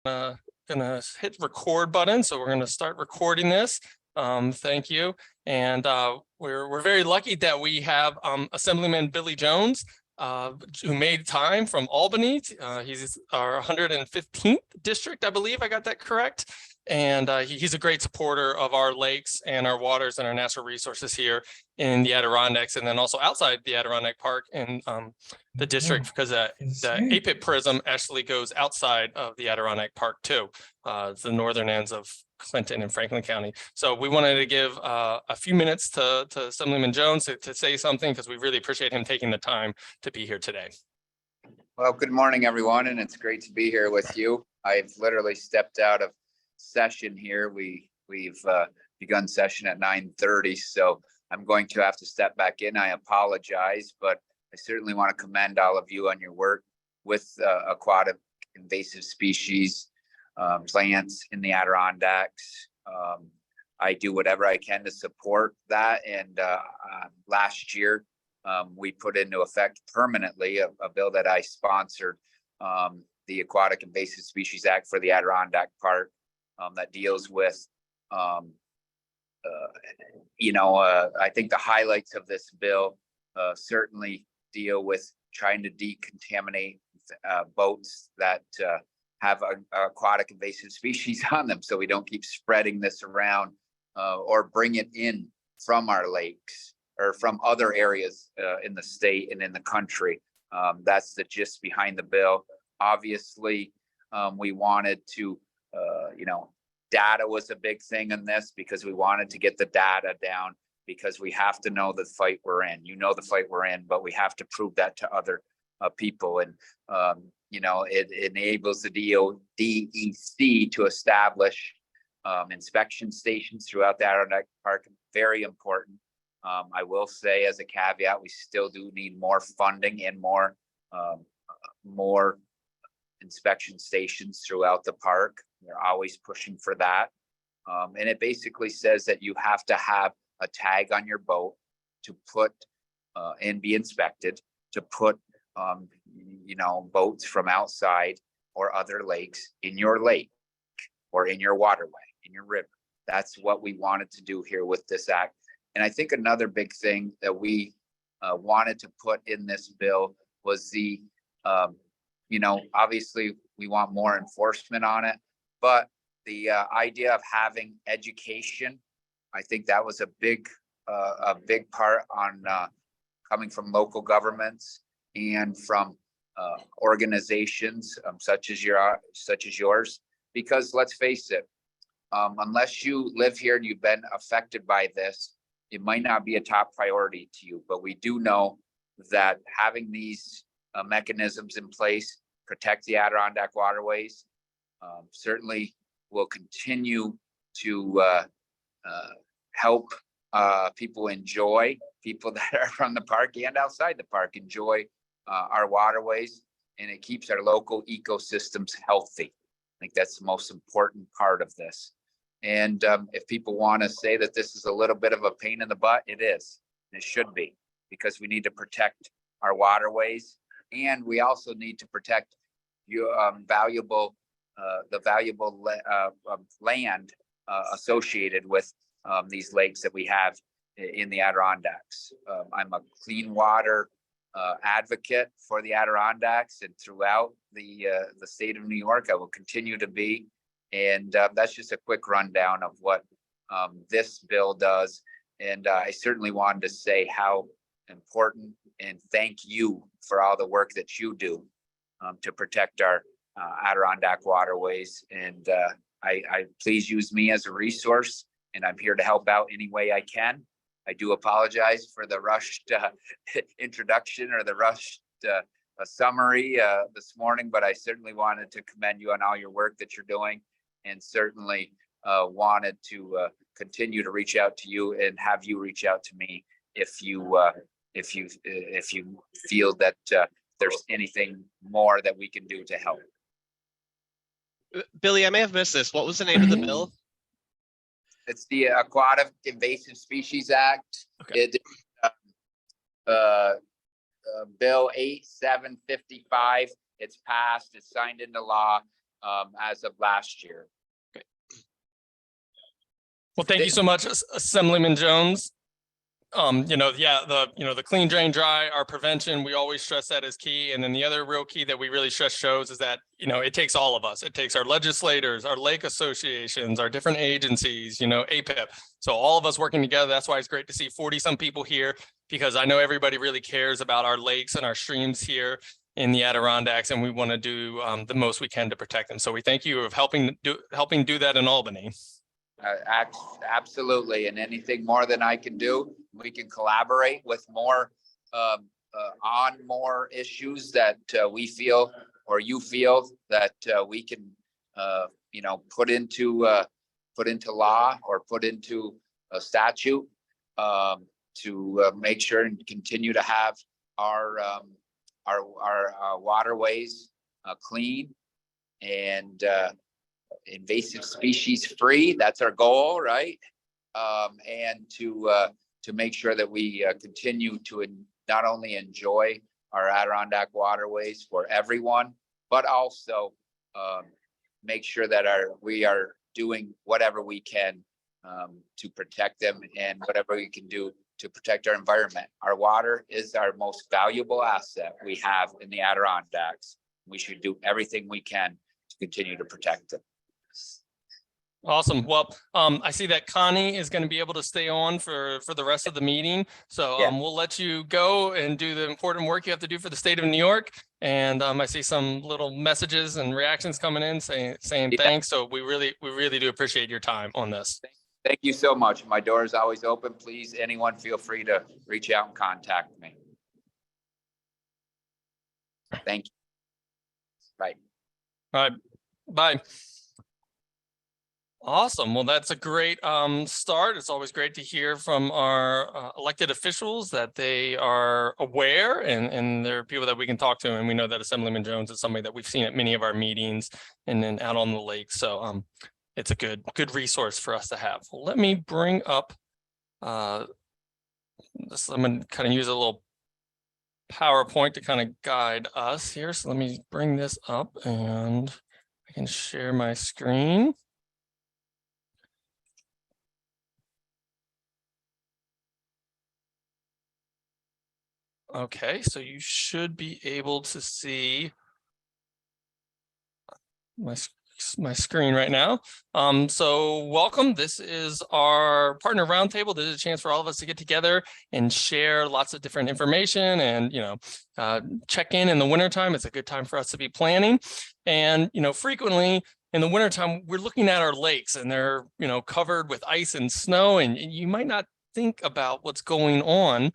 gonna hit record button, so we're gonna start recording this. Thank you, and we're very lucky that we have Assemblyman Billy Jones, who made time from Albany. He's our 115th district, I believe I got that correct. And he's a great supporter of our lakes and our waters and our natural resources here in the Adirondacks, and then also outside the Adirondack Park and the district, because the APIP prism actually goes outside of the Adirondack Park too, the northern ends of Clinton and Franklin County. So we wanted to give a few minutes to Assemblyman Jones to say something, because we really appreciate him taking the time to be here today. Well, good morning, everyone, and it's great to be here with you. I've literally stepped out of session here. We've begun session at 9:30, so I'm going to have to step back in. I apologize, but I certainly want to commend all of you on your work with aquatic invasive species, plants in the Adirondacks. I do whatever I can to support that, and last year we put into effect permanently a bill that I sponsored, the Aquatic Invasive Species Act for the Adirondack Park, that deals with, I think the highlights of this bill certainly deal with trying to decontaminate boats that have aquatic invasive species on them, so we don't keep spreading this around or bring it in from our lakes or from other areas in the state and in the country. That's the gist behind the bill. Obviously, we wanted to, data was a big thing in this, because we wanted to get the data down, because we have to know the fight we're in. The fight we're in, but we have to prove that to other people. And, it enables the DEC to establish inspection stations throughout the Adirondack Park. Very important. I will say, as a caveat, we still do need more funding and more inspection stations throughout the park. They're always pushing for that. And it basically says that you have to have a tag on your boat to put and be inspected, to put boats from outside or other lakes in your lake or in your waterway, in your river. That's what we wanted to do here with this act. And I think another big thing that we wanted to put in this bill was the obviously we want more enforcement on it, but the idea of having education, I think that was a big part on coming from local governments and from organizations such as yours, because let's face it, unless you live here and you've been affected by this, it might not be a top priority to you. But we do know that having these mechanisms in place protect the Adirondack waterways, certainly will continue to help people that are from the park and outside the park enjoy our waterways, and it keeps our local ecosystems healthy. I think that's the most important part of this. And if people want to say that this is a little bit of a pain in the butt, it is. It should be, because we need to protect our waterways, and we also need to protect your valuable land associated with these lakes that we have in the Adirondacks. I'm a clean water advocate for the Adirondacks and throughout the state of New York. I will continue to be. And that's just a quick rundown of what this bill does. And I certainly wanted to say how important, and thank you for all the work that you do to protect our Adirondack waterways. And I please use me as a resource, and I'm here to help out any way I can. I do apologize for the rushed introduction or the rushed summary this morning, but I certainly wanted to commend you on all your work that you're doing, and certainly wanted to continue to reach out to you and have you reach out to me if you feel that there's anything more that we can do to help. Billy, I may have missed this. What was the name of the bill? It's the Aquatic Invasive Species Act. Okay. It Bill 8755. It's passed. It's signed into law. as of last year. Well, thank you so much, Assemblyman Jones. The clean, drain, dry, our prevention, we always stress that as key. And then the other real key that we really stress shows is that, it takes all of us. It takes our legislators, our lake associations, our different agencies, APIP. So all of us working together. That's why it's great to see 40-some people here, because I know everybody really cares about our lakes and our streams here in the Adirondacks, and we want to do the most we can to protect them. So we thank you of helping do that in Albany. Absolutely. And anything more than I can do, we can collaborate with more on more issues that we feel or you feel that we can put into law or put into a statute to make sure and continue to have our waterways clean and invasive species free. That's our goal, right? And to make sure that we continue to not only enjoy our Adirondack waterways for everyone, but also make sure that we are doing whatever we can to protect them and whatever we can do to protect our environment. Our water is our most valuable asset we have in the Adirondacks. We should do everything we can to continue to protect them. Awesome. Well, I see that Connie is going to be able to stay on for the rest of the meeting. So we'll let you go and do the important work you have to do for the state of New York. And I see some little messages and reactions coming in saying thanks. So we really do appreciate your time on this. Thank you so much. My door is always open. Please, anyone feel free to reach out and contact me. Thank you. Bye. All right. Bye. Awesome. Well, that's a great start. It's always great to hear from our elected officials that they are aware and they're people that we can talk to. And we know that Assemblyman Jones is somebody that we've seen at many of our meetings and then out on the lake. So it's a good resource for us to have. Well, let me bring up this. I'm going to kind of use a little PowerPoint to kind of guide us here. So let me bring this up and I can share my screen. Okay, so you should be able to see my screen right now. So welcome. This is our partner roundtable. This is a chance for all of us to get together and share lots of different information and, check in the wintertime. It's a good time for us to be planning. And, frequently in the wintertime, we're looking at our lakes and they're, covered with ice and snow, and you might not think about what's going on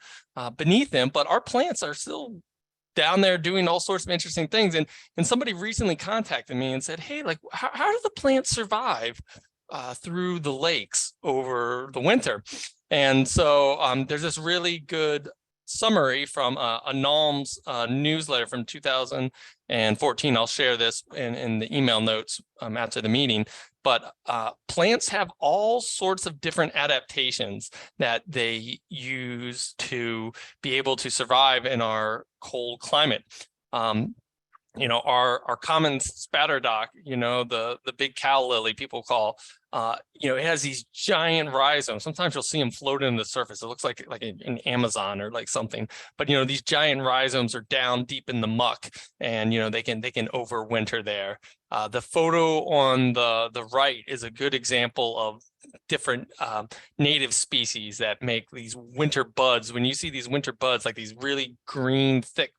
beneath them, but our plants are still down there doing all sorts of interesting things. And somebody recently contacted me and said, hey, like, how do the plants survive through the lakes over the winter? And so there's this really good summary from a NALMS newsletter from 2014. I'll share this in the email notes after the meeting. But plants have all sorts of different adaptations that they use to be able to survive in our cold climate. Our common spatterdock, the big cow lily people call, it has these giant rhizomes. Sometimes you'll see them floating in the surface. It looks like an Amazon or like something. But these giant rhizomes are down deep in the muck, and they can overwinter there. The photo on the right is a good example of different native species that make these winter buds. When you see these winter buds, like these really green, thick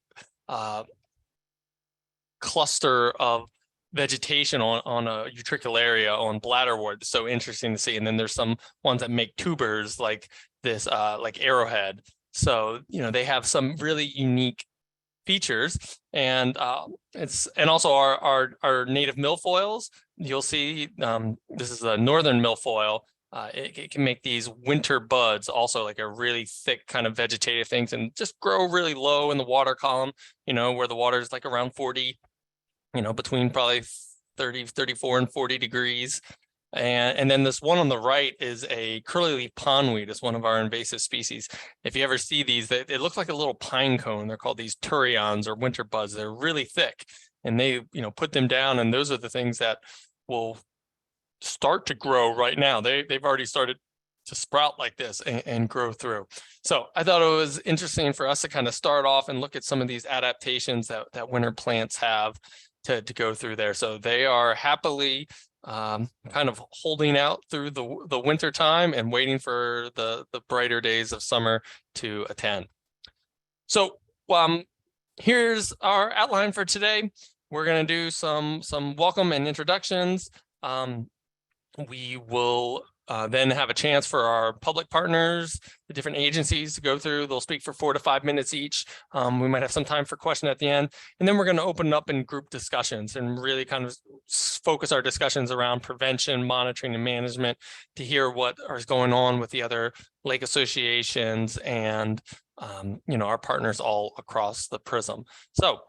cluster of vegetation on a utricularia on bladderwort. It's so interesting to see. And then there's some ones that make tubers like this, like arrowhead. So, they have some really unique features, and also our native milfoils. You'll see this is a northern milfoil. It can make these winter buds, also like a really thick kind of vegetative things, and just grow really low in the water column, where the water is like around 40, between probably 34 and 40 degrees. And then this one on the right is a curly pondweed. It's one of our invasive species. If you ever see these, it looks like a little pine cone. They're called these turions or winter buds. They're really thick. and they, put them down. And those are the things that will start to grow right now. They've already started to sprout like this and grow through. So I thought it was interesting for us to kind of start off and look at some of these adaptations that winter plants have to go through there. So they are happily kind of holding out through the winter time and waiting for the brighter days of summer to attend. So here's our outline for today. We're going to do some welcome and introductions. We will then have a chance for our public partners, the different agencies to go through. They'll speak for 4 to 5 minutes each. We might have some time for question at the end. And then we're going to open up in group discussions and really kind of focus our discussions around prevention, monitoring, and management to hear what is going on with the other lake associations and, our partners all across the prism. So,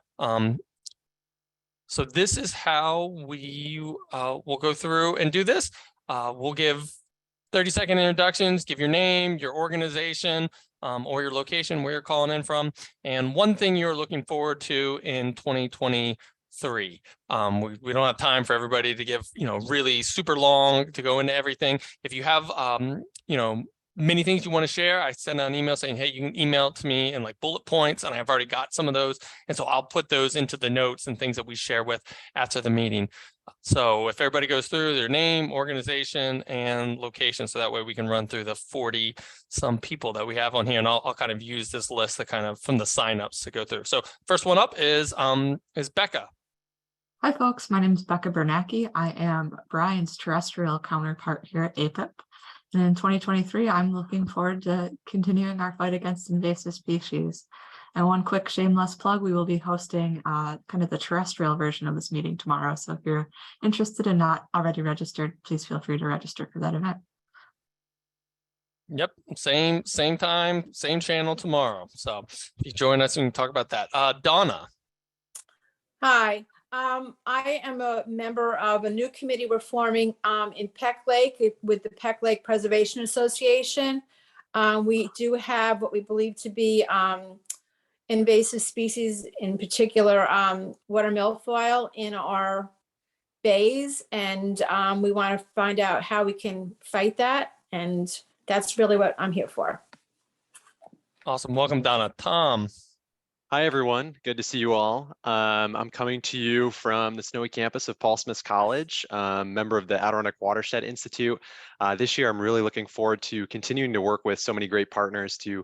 so this is how we will go through and do this. We'll give 30-second introductions, give your name, your organization, or your location, where you're calling in from, and one thing you're looking forward to in 2023. We don't have time for everybody to give, really super long to go into everything. If you have, many things you want to share, I send out an email saying, hey, you can email it to me in like bullet points, and I've already got some of those. And so I'll put those into the notes and things that we share with after the meeting. So if everybody goes through their name, organization, and location, so that way we can run through the 40 some people that we have on here, and I'll kind of use this list to kind of from the signups to go through. So first one up is Becca. Hi folks, my name is Becca Bernacki. I am Brian's terrestrial counterpart here at APIP. And in 2023, I'm looking forward to continuing our fight against invasive species. And one quick shameless plug, we will be hosting kind of the terrestrial version of this meeting tomorrow. So if you're interested and not already registered, please feel free to register for that event. Yep, same time, same channel tomorrow. So if you join us, we can talk about that. Donna. Hi, I am a member of a new committee we're forming in Peck Lake with the Peck Lake Preservation Association. We do have what we believe to be invasive species, in particular water milfoil in our bays, and we want to find out how we can fight that, and that's really what I'm here for. Awesome, welcome Donna. Tom. Hi, everyone. Good to see you all. I'm coming to you from the snowy campus of Paul Smith College, member of the Adirondack Watershed Institute. This year, I'm really looking forward to continuing to work with so many great partners to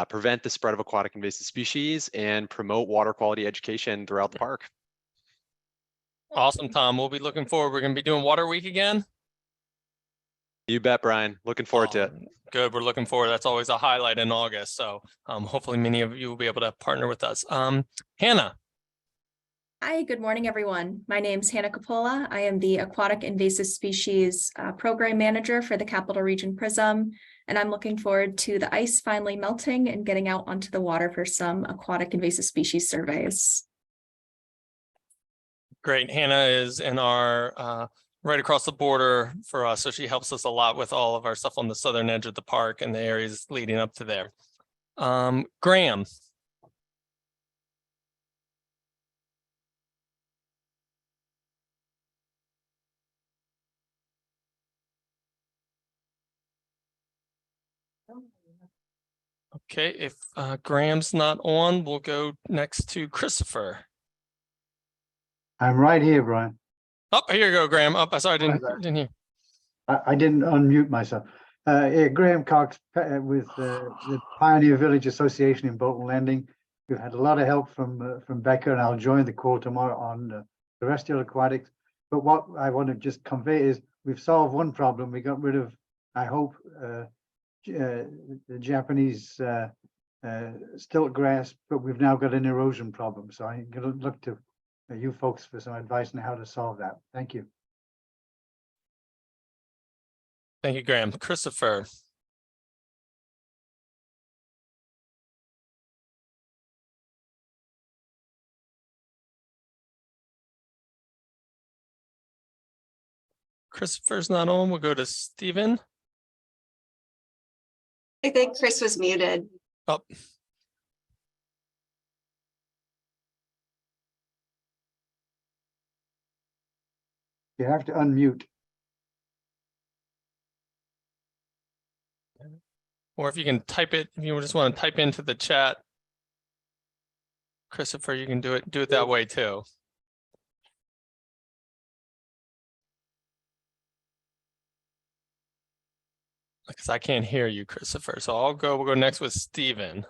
prevent the spread of aquatic invasive species and promote water quality education throughout the park. Awesome, Tom. We'll be looking forward. We're going to be doing Water Week again. You bet, Brian. Looking forward to it. Good. We're looking forward. That's always a highlight in August. So hopefully many of you will be able to partner with us. Hannah. Hi, good morning, everyone. My name is Hannah Coppola. I am the Aquatic Invasive Species Program Manager for the Capital Region PRISM, and I'm looking forward to the ice finally melting and getting out onto the water for some aquatic invasive species surveys. Great. Hannah is in our right across the border for us. So she helps us a lot with all of our stuff on the southern edge of the park and the areas leading up to there. Graham. Okay, if Graham's not on, we'll go next to Christopher. I'm right here, Brian. Oh, here you go, Graham. Oh, sorry, I didn't hear. I didn't unmute myself. Graham Cox with the Pioneer Village Association in Bolton Landing. We've had a lot of help from Becca, and I'll join the call tomorrow on terrestrial aquatics. But what I want to just convey is we've solved one problem. We got rid of, I hope, the Japanese stilt grass, but we've now got an erosion problem. So I'm going to look to you folks for some advice on how to solve that. Thank you. Thank you, Graham. Christopher. Christopher's not on. We'll go to Stephen. I think Chris was muted. Oh. You have to unmute. Or if you can type it, if you just want to type into the chat, Christopher, you can do it that way too. Because I can't hear you, Christopher. So we'll go next with Stephen.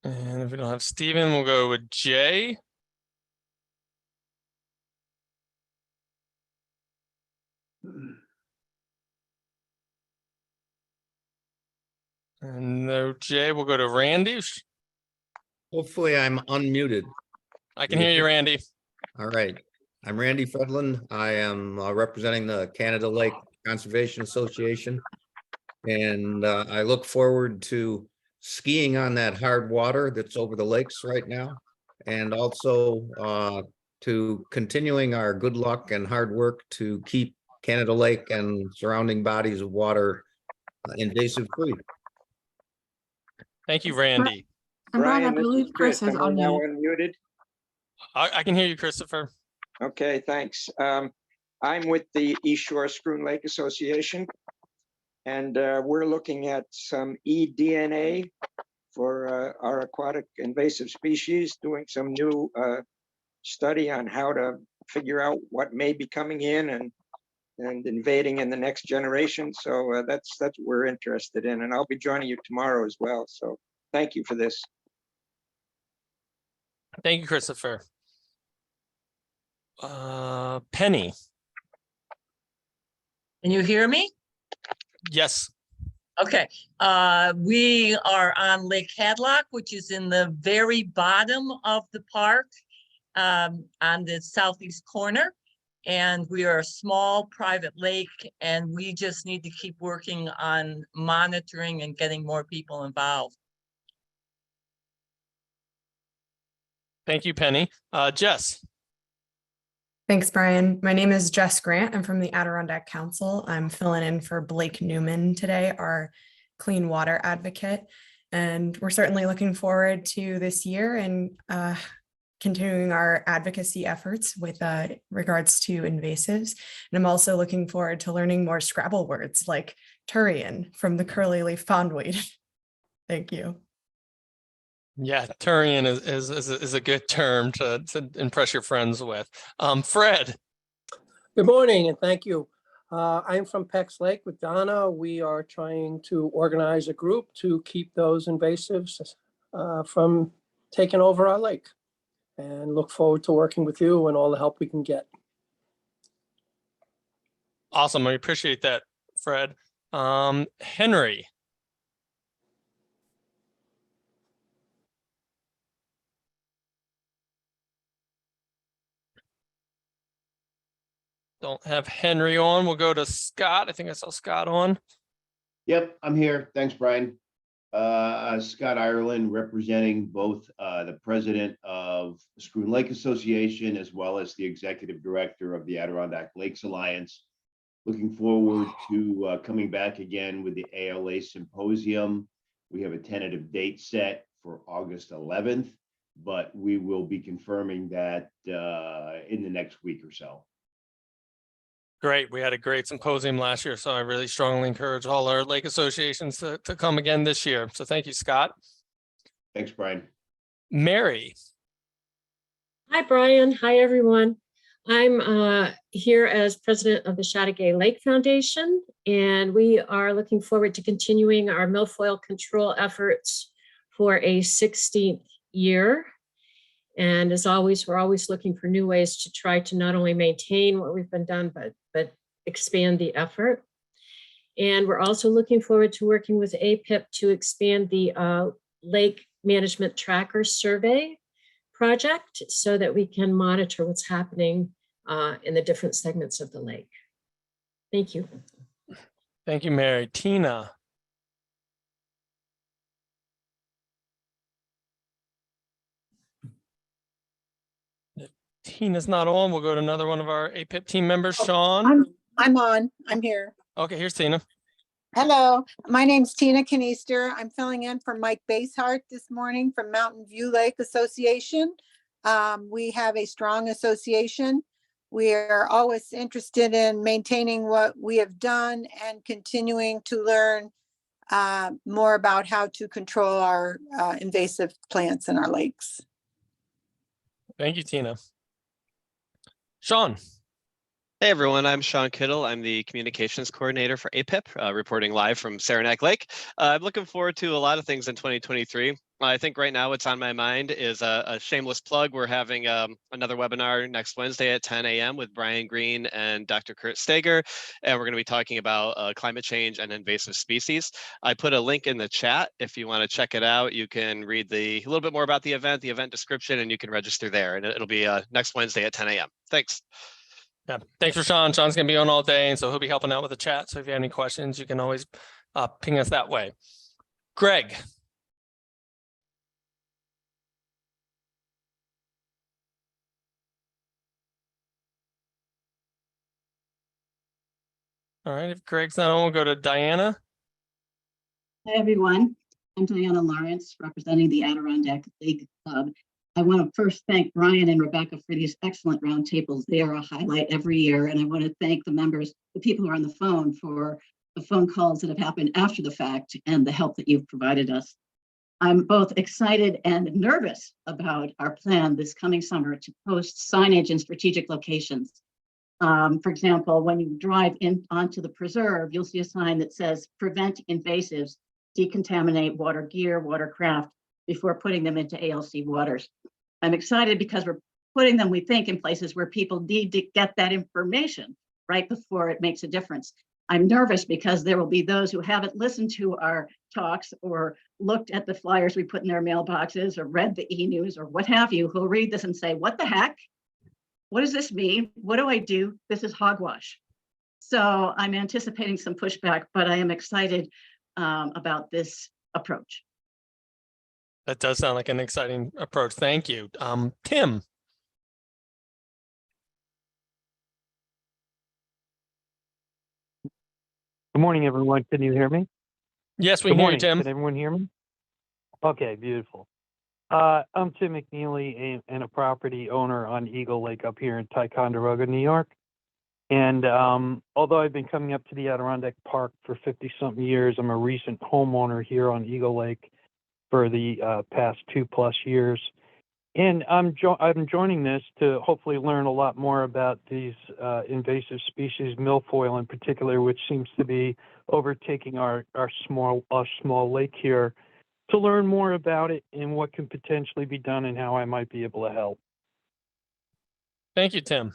And if we don't have Stephen, we'll go with Jay. And no Jay, we'll go to Randy. Hopefully I'm unmuted. I can hear you, Randy. All right. I'm Randy Fredlin. I am representing the Canada Lake Conservation Association. And I look forward to skiing on that hard water that's over the lakes right now. And also to continuing our good luck and hard work to keep Canada Lake and surrounding bodies of water invasive free. Thank you, Randy. And Brian, I Brian, this is believe Chris is Am I now unmuted. unmuted? I can hear you, Christopher. Okay, thanks. I'm with the East Shore Schroon Lake Association. And we're looking at some eDNA for our aquatic invasive species, doing some new study on how to figure out what may be coming in and invading in the next generation. So that's what we're interested in. And I'll be joining you tomorrow as well. So thank you for this. Thank you, Christopher. Penny. Can you hear me? Yes. Okay, we are on Lake Hadlock, which is in the very bottom of the park on the southeast corner. And we are a small private lake, and we just need to keep working on monitoring and getting more people involved. Thank you, Penny. Jess. Thanks, Brian. My name is Jess Grant. I'm from the Adirondack Council. I'm filling in for Blake Newman today, our clean water advocate. And we're certainly looking forward to this year and continuing our advocacy efforts with regards to invasives. And I'm also looking forward to learning more Scrabble words like Turian from the curly leaf pondweed. Thank you. Yeah, Turian is a good term to impress your friends with. Fred. Good morning and thank you. I'm from Peck's Lake with Donna. We are trying to organize a group to keep those invasives from taking over our lake, and look forward to working with you and all the help we can get. Awesome. I appreciate that, Fred. Henry. Don't have Henry on. We'll go to Scott. I think I saw Scott on. Yep, I'm here. Thanks, Brian. Scott Ireland, representing both the president of the Schroon Lake Association as well as the executive director of the Adirondack Lakes Alliance. Looking forward to coming back again with the ALA Symposium. We have a tentative date set for August 11th, but we will be confirming that in the next week or so. Great. We had a great symposium last year, so I really strongly encourage all our lake associations to come again this year. So thank you, Scott. Thanks, Brian. Mary. Hi, Brian. Hi, everyone. I'm here as president of the Chateauguay Lake Foundation, and we are looking forward to continuing our milfoil control efforts for a 16th year. And as always, we're always looking for new ways to try to not only maintain what we've been done, but expand the effort. And we're also looking forward to working with APIP to expand the Lake Management Tracker Survey project so that we can monitor what's happening in the different segments of the lake. Thank you. Thank you, Mary. Tina. Tina's not on. We'll go to another one of our APIP team members, Sean. I'm on. I'm here. Okay, here's Tina. Hello, my name's Tina Kanister. I'm filling in for Mike Basehart this morning from Mountain View Lake Association. We have a strong association. We are always interested in maintaining what we have done and continuing to learn more about how to control our invasive plants in our lakes. Thank you, Tina. Sean. Hey everyone, I'm Sean Kittle. I'm the communications coordinator for APIP, reporting live from Saranac Lake. I'm looking forward to a lot of things in 2023. I think right now what's on my mind is a shameless plug. We're having another webinar next Wednesday at 10 a.m. with Brian Green and Dr. Kurt Steger, and we're going to be talking about climate change and invasive species. I put a link in the chat. If you want to check it out, you can read a little bit more about the event description, and you can register there. And it'll be next Wednesday at 10 a.m. Thanks. Yeah, thanks for Sean. Sean's going to be on all day, and so he'll be helping out with the chat. So if you have any questions, you can always ping us that way. Greg. All right, if Greg's not on, we'll go to Diana. Hi, everyone. I'm Diana Lawrence, representing the Adirondack Lake Club. I want to first thank Brian and Rebecca for these excellent roundtables. They are a highlight every year. And I want to thank the members, the people who are on the phone, for the phone calls that have happened after the fact and the help that you've provided us. I'm both excited and nervous about our plan this coming summer to post signage in strategic locations. For example, when you drive in onto the preserve, you'll see a sign that says "Prevent invasives, decontaminate water gear, watercraft before putting them into ALC waters." I'm excited because we're putting them, we think, in places where people need to get that information right before it makes a difference. I'm nervous because there will be those who haven't listened to our talks or looked at the flyers we put in their mailboxes or read the e-news or what have you, who'll read this and say, "What the heck? What does this mean? What do I do? This is hogwash." So I'm anticipating some pushback, but I am excited about this approach. That does sound like an exciting approach. Thank you. Tim. Good morning, everyone. Can you hear me? Yes, we can hear you, Tim. Can everyone hear me? Okay, beautiful. I'm Tim McNeely, and a property owner on Eagle Lake up here in Ticonderoga, New York. And although I've been coming up to the Adirondack Park for 50-something years, I'm a recent homeowner here on Eagle Lake for the past 2+ years. And I'm joining this to hopefully learn a lot more about these invasive species, milfoil in particular, which seems to be overtaking our small lake here, to learn more about it and what can potentially be done and how I might be able to help. Thank you, Tim.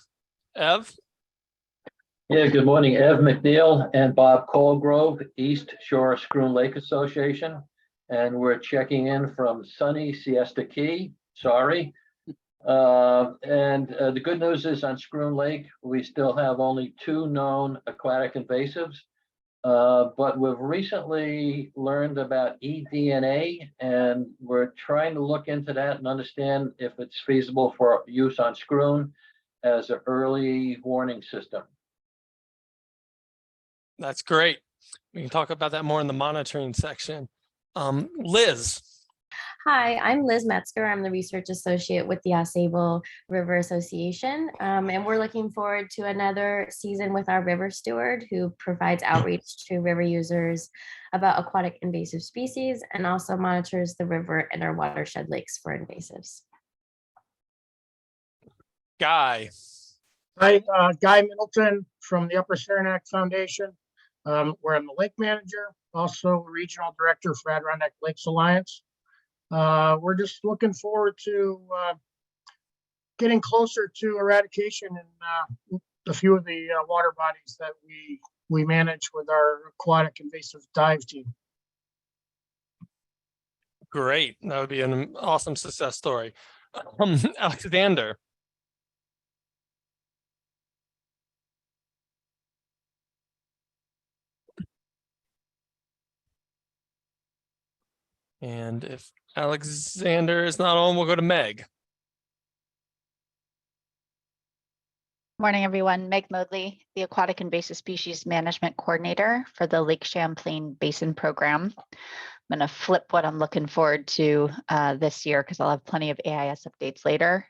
Ev? Yeah, good morning. Ev McNeil and Bob Colgrove, East Shore Schroon Lake Association. And we're checking in from sunny Siesta Key. Sorry. The good news is on Schroon Lake, we still have only 2 known aquatic invasives. But we've recently learned about eDNA, and we're trying to look into that and understand if it's feasible for use on Schroon as an early warning system. That's great. We can talk about that more in the monitoring section. Liz. Hi, I'm Liz Metzger. I'm the research associate with the Ausable River Association. And we're looking forward to another season with our river steward, who provides outreach to river users about aquatic invasive species and also monitors the river and our watershed lakes for invasives. Guy. Hi, Guy Middleton from the Upper Saranac Foundation, where I'm the lake manager, also regional director for Adirondack Lakes Alliance. We're just looking forward to getting closer to eradication in a few of the water bodies that we manage with our aquatic invasive dive team. Great. That would be an awesome success story. Alexander. And if Alexander is not on, we'll go to Meg. Morning, everyone. Meg Modley, the Aquatic Invasive Species Management Coordinator for the Lake Champlain Basin Program. I'm going to flip what I'm looking forward to this year because I'll have plenty of AIS updates later.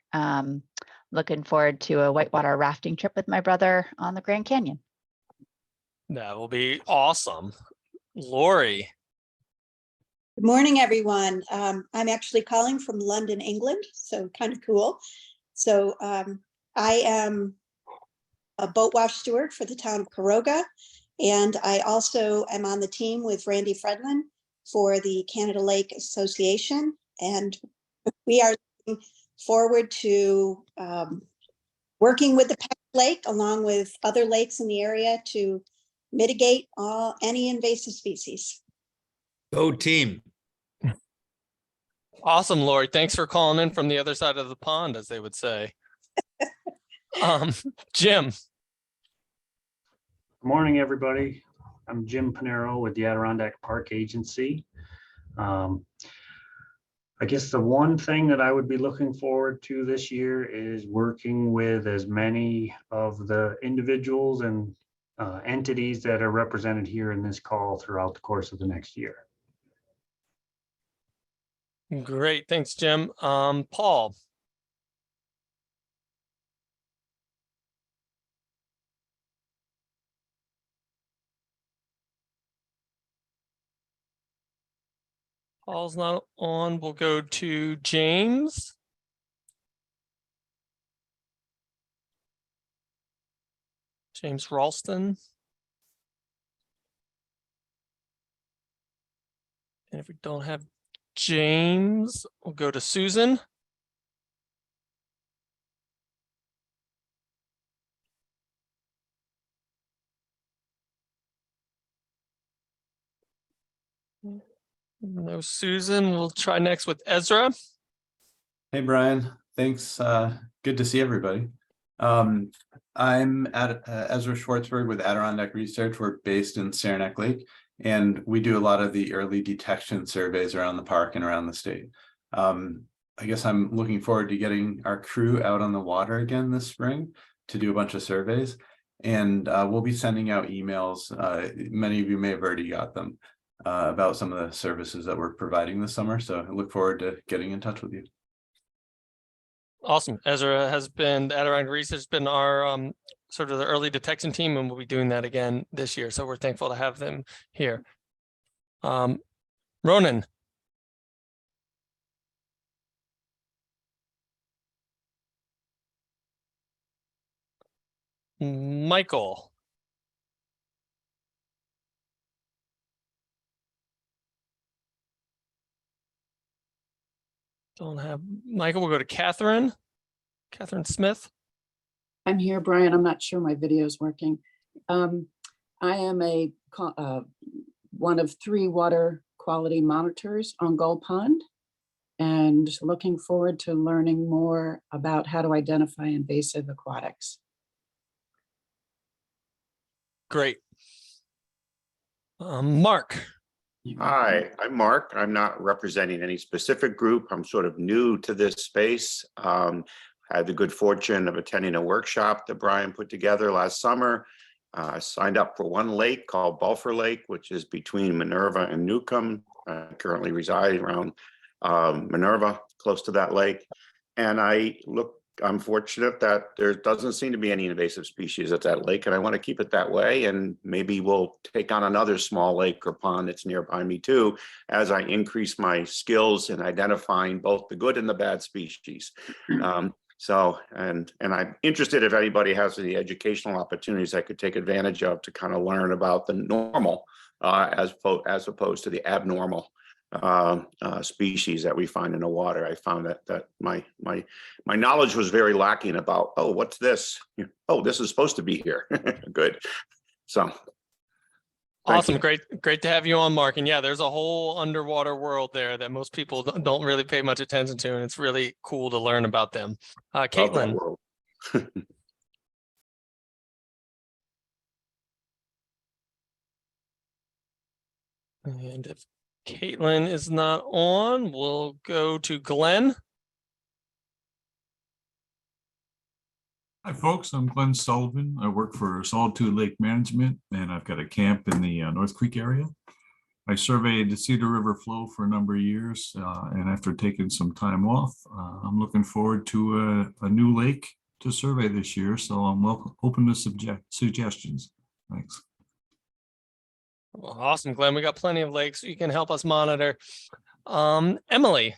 Looking forward to a whitewater rafting trip with my brother on the Grand Canyon. That will be awesome. Lori. Good morning, everyone. I'm actually calling from London, England, so kind of cool. So I am a boat wash steward for the town of Caroga, and I also am on the team with Randy Fredlin for the Canada Lake Association, and we are looking forward to working with the Peck Lake along with other lakes in the area to mitigate any invasive species. Go team. Awesome, Lori. Thanks for calling in from the other side of the pond, as they would say. Jim. Good morning, everybody. I'm Jim Panero with the Adirondack Park Agency. I guess the one thing that I would be looking forward to this year is working with as many of the individuals and entities that are represented here in this call throughout the course of the next year. Great. Thanks, Jim. Paul. Paul's not on. We'll go to James. James Ralston. And if we don't have James, we'll go to Susan. No Susan. We'll try next with Ezra. Hey, Brian. Thanks. Good to see everybody. I'm at Ezra Schwartzberg with Adirondack Research. We're based in Saranac Lake, and we do a lot of the early detection surveys around the park and around the state. I guess I'm looking forward to getting our crew out on the water again this spring to do a bunch of surveys. And we'll be sending out emails. Many of you may have already got them about some of the services that we're providing this summer. So I look forward to getting in touch with you. Awesome. Ezra has been, Adirondack Research has been our sort of the early detection team, and we'll be doing that again this year. So we're thankful to have them here. Ronan. Michael. Don't have Michael. We'll go to Catherine. Catherine Smith. I'm here, Brian. I'm not sure my video is working. I am one of 3 water quality monitors on Gull Pond, and looking forward to learning more about how to identify invasive aquatics. Great. Mark. Hi, I'm Mark. I'm not representing any specific group. I'm sort of new to this space. I had the good fortune of attending a workshop that Brian put together last summer. I signed up for one lake called Bulfer Lake, which is between Minerva and Newcomb. I currently reside around Minerva, close to that lake. And I'm fortunate that there doesn't seem to be any invasive species at that lake, and I want to keep it that way. And maybe we'll take on another small lake or pond that's nearby me too, as I increase my skills in identifying both the good and the bad species. And I'm interested if anybody has any educational opportunities I could take advantage of to kind of learn about the normal as opposed to the abnormal species that we find in the water. I found that my knowledge was very lacking about, oh, what's this? Oh, this is supposed to be here. Good. So awesome. Great to have you on, Mark. And yeah, there's a whole underwater world there that most people don't really pay much attention to, and it's really cool to learn about them. Caitlin. And if Caitlin is not on, we'll go to Glenn. Hi, folks. I'm Glenn Sullivan. I work for Solitude Lake Management, and I've got a camp in the North Creek area. I surveyed the Cedar River flow for a number of years, and after taking some time off, I'm looking forward to a new lake to survey this year. So I'm open to suggestions. Thanks. Well, awesome, Glenn. We got plenty of lakes you can help us monitor. Emily.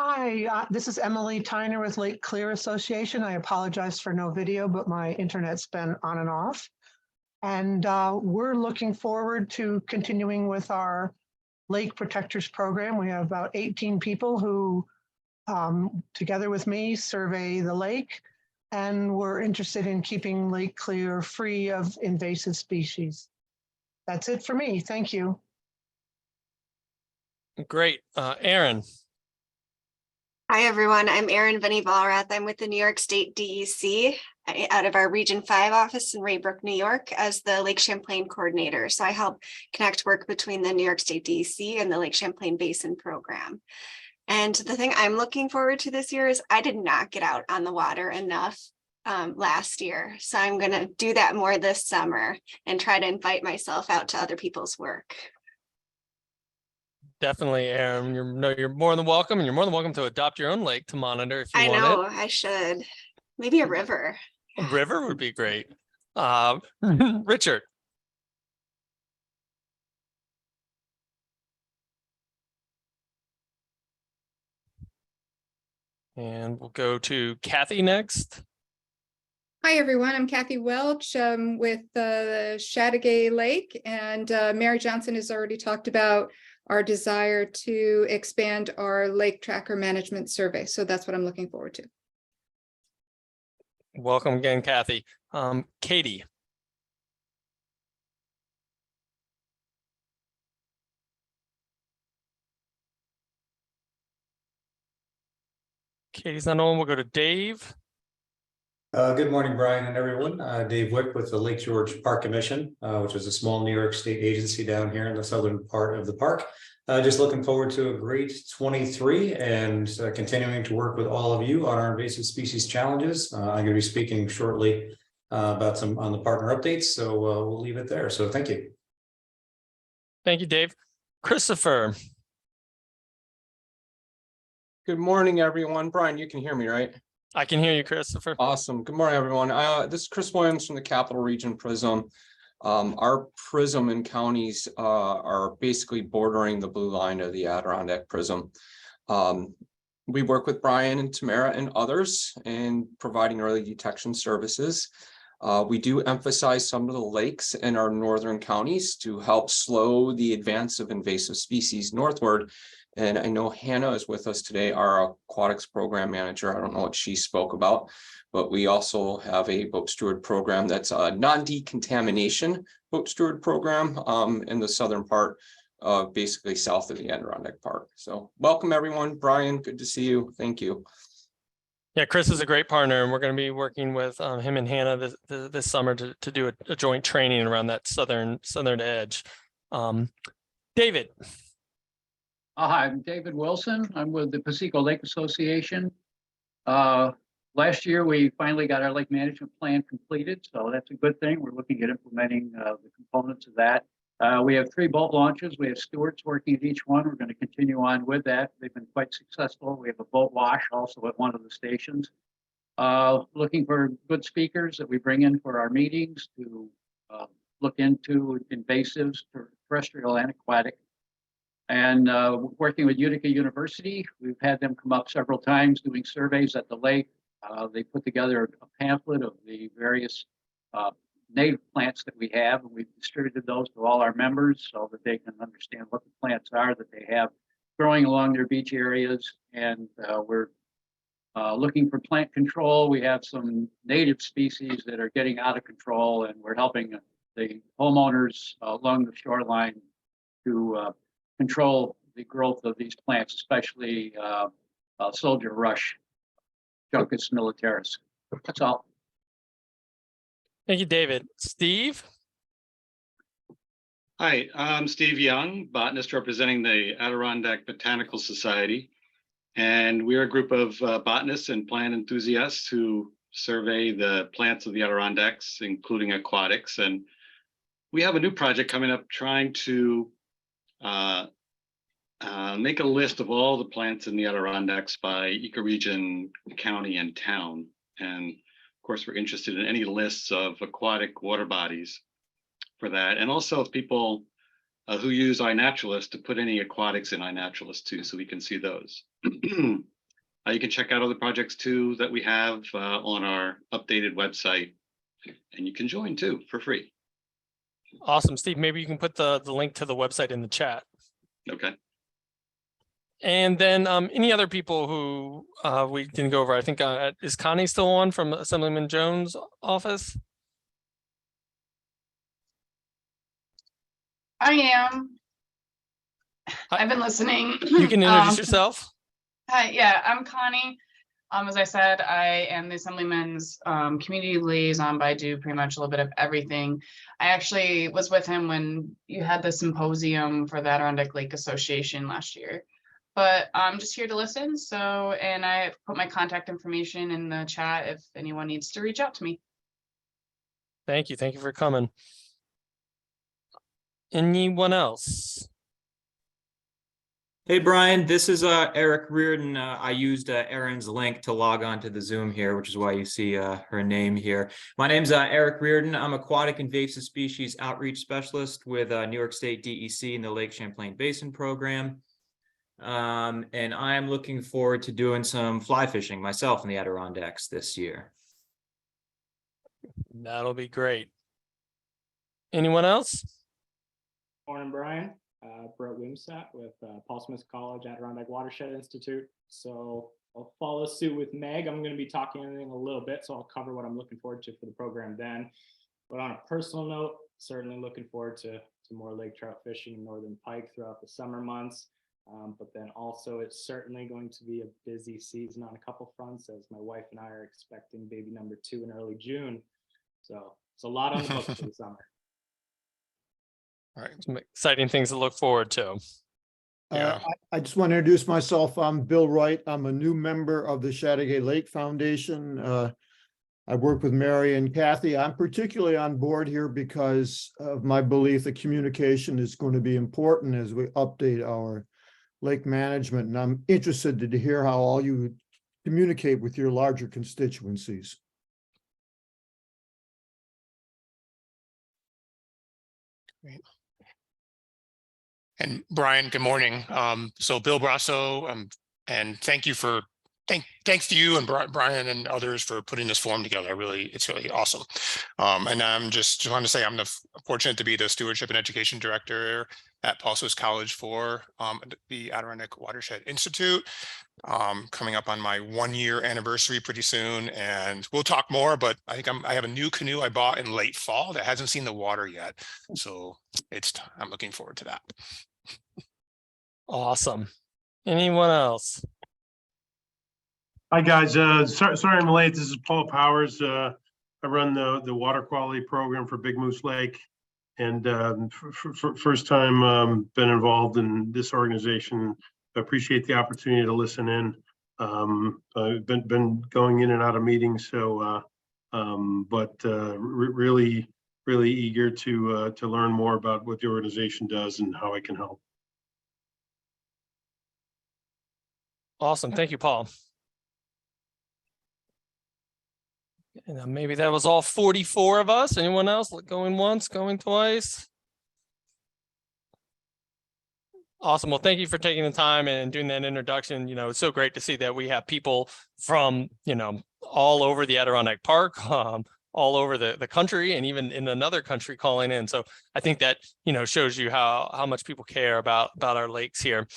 Hi, this is Emily Tyner with Lake Clear Association. I apologize for no video, but my internet's been on and off. And we're looking forward to continuing with our Lake Protectors program. We have about 18 people who, together with me, survey the lake. And we're interested in keeping Lake Clear free of invasive species. That's it for me. Thank you. Great. Aaron. Hi, everyone. I'm Erin Venny-Valrath. I'm with the New York State DEC out of our Region 5 office in Raybrook, New York, as the Lake Champlain coordinator. So I help connect work between the New York State DEC and the Lake Champlain Basin program. And the thing I'm looking forward to this year is I did not get out on the water enough last year. So I'm going to do that more this summer and try to invite myself out to other people's work. Definitely, Aaron. You're more than welcome, and you're more than welcome to adopt your own lake to monitor if you want it. I know, I should. Maybe a river. A river would be great. Richard. And we'll go to Kathy next. Hi, everyone. I'm Kathy Welch with the Chateauguay Lake, and Mary Johnson has already talked about our desire to expand our lake tracker management survey. So that's what I'm looking forward to. Welcome again, Kathy. Katie. Katie's not on. We'll go to Dave. Good morning, Brian and everyone. Dave Wick with the Lake George Park Commission, which is a small New York State agency down here in the southern part of the park. Just looking forward to a great 23 and continuing to work with all of you on our invasive species challenges. I'm going to be speaking shortly about some on the partner updates, so we'll leave it there. So thank you. Thank you, Dave. Christopher. Good morning, everyone. Brian, you can hear me, right? I can hear you, Christopher. Awesome. Good morning, everyone. This is Chris Williams from the Capital Region Prism. Our Prism and counties are basically bordering the blue line of the Adirondack Prism. We work with Brian and Tamara and others in providing early detection services. We do emphasize some of the lakes in our northern counties to help slow the advance of invasive species northward. And I know Hannah is with us today, our aquatics program manager. I don't know what she spoke about, but we also have a boat steward program that's a non-decontamination boat steward program in the southern part, basically south of the Adirondack Park. So welcome, everyone. Brian, good to see you. Thank you. Yeah, Chris is a great partner, and we're going to be working with him and Hannah this summer to do a joint training around that southern edge. David. Hi, I'm David Wilson. I'm with the Pacifico Lake Association. Last year, we finally got our lake management plan completed, so that's a good thing. We're looking at implementing the components of that. We have 3 boat launches. We have stewards working at each one. We're going to continue on with that. They've been quite successful. We have a boat wash also at one of the stations. Looking for good speakers that we bring in for our meetings to look into invasives, terrestrial and aquatic. And working with Utica University, we've had them come up several times doing surveys at the lake. They put together a pamphlet of the various native plants that we have, and we've distributed those to all our members so that they can understand what the plants are that they have growing along their beach areas. And we're looking for plant control. We have some native species that are getting out of control, and we're helping the homeowners along the shoreline to control the growth of these plants, especially soldier rush, Juncus militaris. That's all. Thank you, David. Steve? Hi, I'm Steve Young, botanist representing the Adirondack Botanical Society. And we're a group of botanists and plant enthusiasts who survey the plants of the Adirondacks, including aquatics. And we have a new project coming up trying to make a list of all the plants in the Adirondacks by ecoregion, county, and town. And of course, we're interested in any lists of aquatic water bodies for that. And also if people who use iNaturalist to put any aquatics in iNaturalist too, so we can see those. You can check out other projects too that we have on our updated website, and you can join too for free. Awesome, Steve. Maybe you can put the link to the website in the chat. Okay. And then any other people who we can go over? I think is Connie still on from Assemblyman Jones' office? I am. I've been listening. You can introduce yourself. Hi, yeah, I'm Connie. As I said, I am the Assemblyman's community liaison, but I do pretty much a little bit of everything. I actually was with him when you had the symposium for the Adirondack Lake Association last year. But I'm just here to listen. So, and I put my contact information in the chat if anyone needs to reach out to me. Thank you. Thank you for coming. Anyone else? Hey, Brian, this is Eric Reardon. I used Erin's link to log on to the Zoom here, which is why you see her name here. My name's Eric Reardon. I'm Aquatic Invasive Species Outreach Specialist with New York State DEC in the Lake Champlain Basin program. And I'm looking forward to doing some fly fishing myself in the Adirondacks this year. That'll be great. Anyone else? Morning, Brian. Brett Wimsatt with Paul Smith College Adirondack Watershed Institute. So I'll follow suit with Meg. I'm going to be talking in a little bit, so I'll cover what I'm looking forward to for the program then. But on a personal note, certainly looking forward to more lake trout fishing and northern pike throughout the summer months. But then also it's certainly going to be a busy season on a couple fronts, as my wife and I are expecting baby number 2 in early June. So it's a lot on the books for the summer. All right, some exciting things to look forward to. Yeah. I just want to introduce myself. I'm Bill Wright. I'm a new member of the Chateauguay Lake Foundation. I work with Mary and Kathy. I'm particularly on board here because of my belief that communication is going to be important as we update our lake management. And I'm interested to hear how all you communicate with your larger constituencies. Great. And Brian, good morning. So Bill Brasso, and thank you for thanks to you and Brian and others for putting this forum together. It's really awesome. And I'm just want to say I'm fortunate to be the Stewardship and Education Director at Paul Smith College for the Adirondack Watershed Institute. Coming up on my 1-year anniversary pretty soon, and we'll talk more, but I think I have a new canoe I bought in late fall that hasn't seen the water yet. So I'm looking forward to that. Awesome. Anyone else? Hi guys, sorry I'm late. This is Paul Powers. I run the water quality program for Big Moose Lake, and first time been involved in this organization. I appreciate the opportunity to listen in. I've been going in and out of meetings, so really eager to learn more about what the organization does and how I can help. Awesome. Thank you, Paul. And maybe that was all 44 of us. Anyone else going once, going twice? Awesome. Well, thank you for taking the time and doing that introduction. It's so great to see that we have people from, all over the Adirondack Park, all over the country, and even in another country calling in. So I think that, shows you how much people care about our lakes here.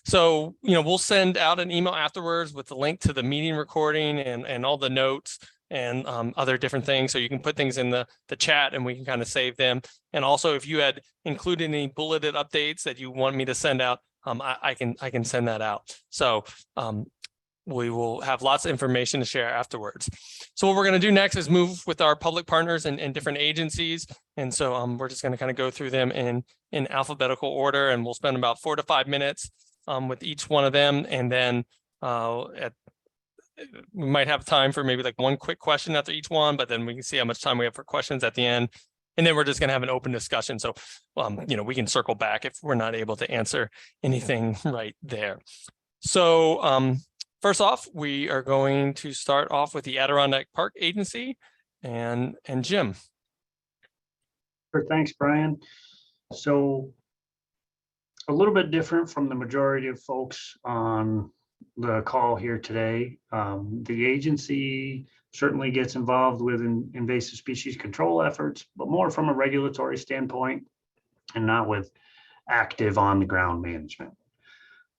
So, we'll send out an email afterwards with the link to the meeting recording and all the notes and other different things. So you can put things in the chat and we can kind of save them. And also if you had included any bulleted updates that you want me to send out, I can send that out. So we will have lots of information to share afterwards. So what we're going to do next is move with our public partners and different agencies. And so we're just going to kind of go through them in alphabetical order, and we'll spend about 4 to 5 minutes with each one of them. And then we might have time for maybe like one quick question after each one, but then we can see how much time we have for questions at the end. And then we're just going to have an open discussion. So, we can circle back if we're not able to answer anything right there. So first off, we are going to start off with the Adirondack Park Agency and Jim. Sure, thanks, Brian. So a little bit different from the majority of folks on the call here today. The agency certainly gets involved with invasive species control efforts, but more from a regulatory standpoint and not with active on the ground management.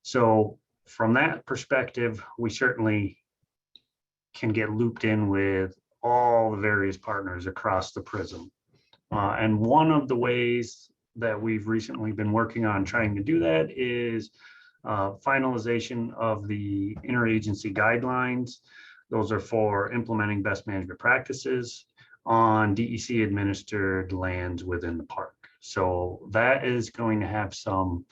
So from that perspective, we certainly can get looped in with all the various partners across the prism. And one of the ways that we've recently been working on trying to do that is finalization of the interagency guidelines. Those are for implementing best management practices on DEC administered lands within the park. So that is going to have some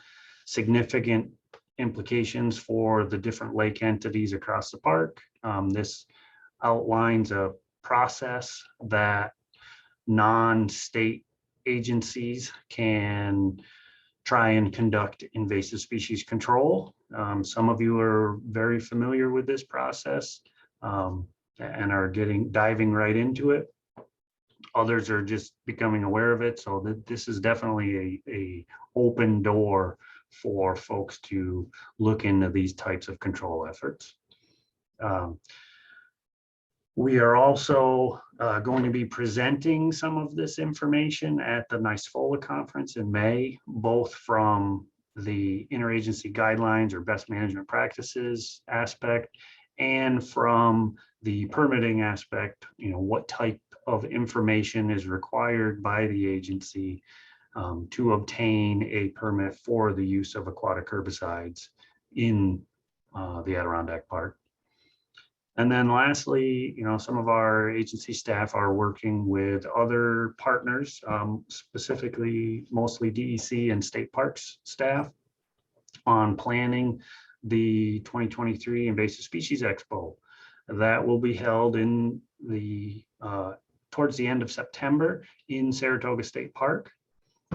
significant implications for the different lake entities across the park. This outlines a process that non-state agencies can try and conduct invasive species control. Some of you are very familiar with this process and are diving right into it. Others are just becoming aware of it. So this is definitely a open door for folks to look into these types of control efforts. We are also going to be presenting some of this information at the NYSFOLA conference in May, both from the interagency guidelines or best management practices aspect and from the permitting aspect, what type of information is required by the agency to obtain a permit for the use of aquatic herbicides in the Adirondack Park. And then lastly, some of our agency staff are working with other partners, specifically mostly DEC and state parks staff, on planning the 2023 Invasive Species Expo. That will be held in towards the end of September in Saratoga State Park.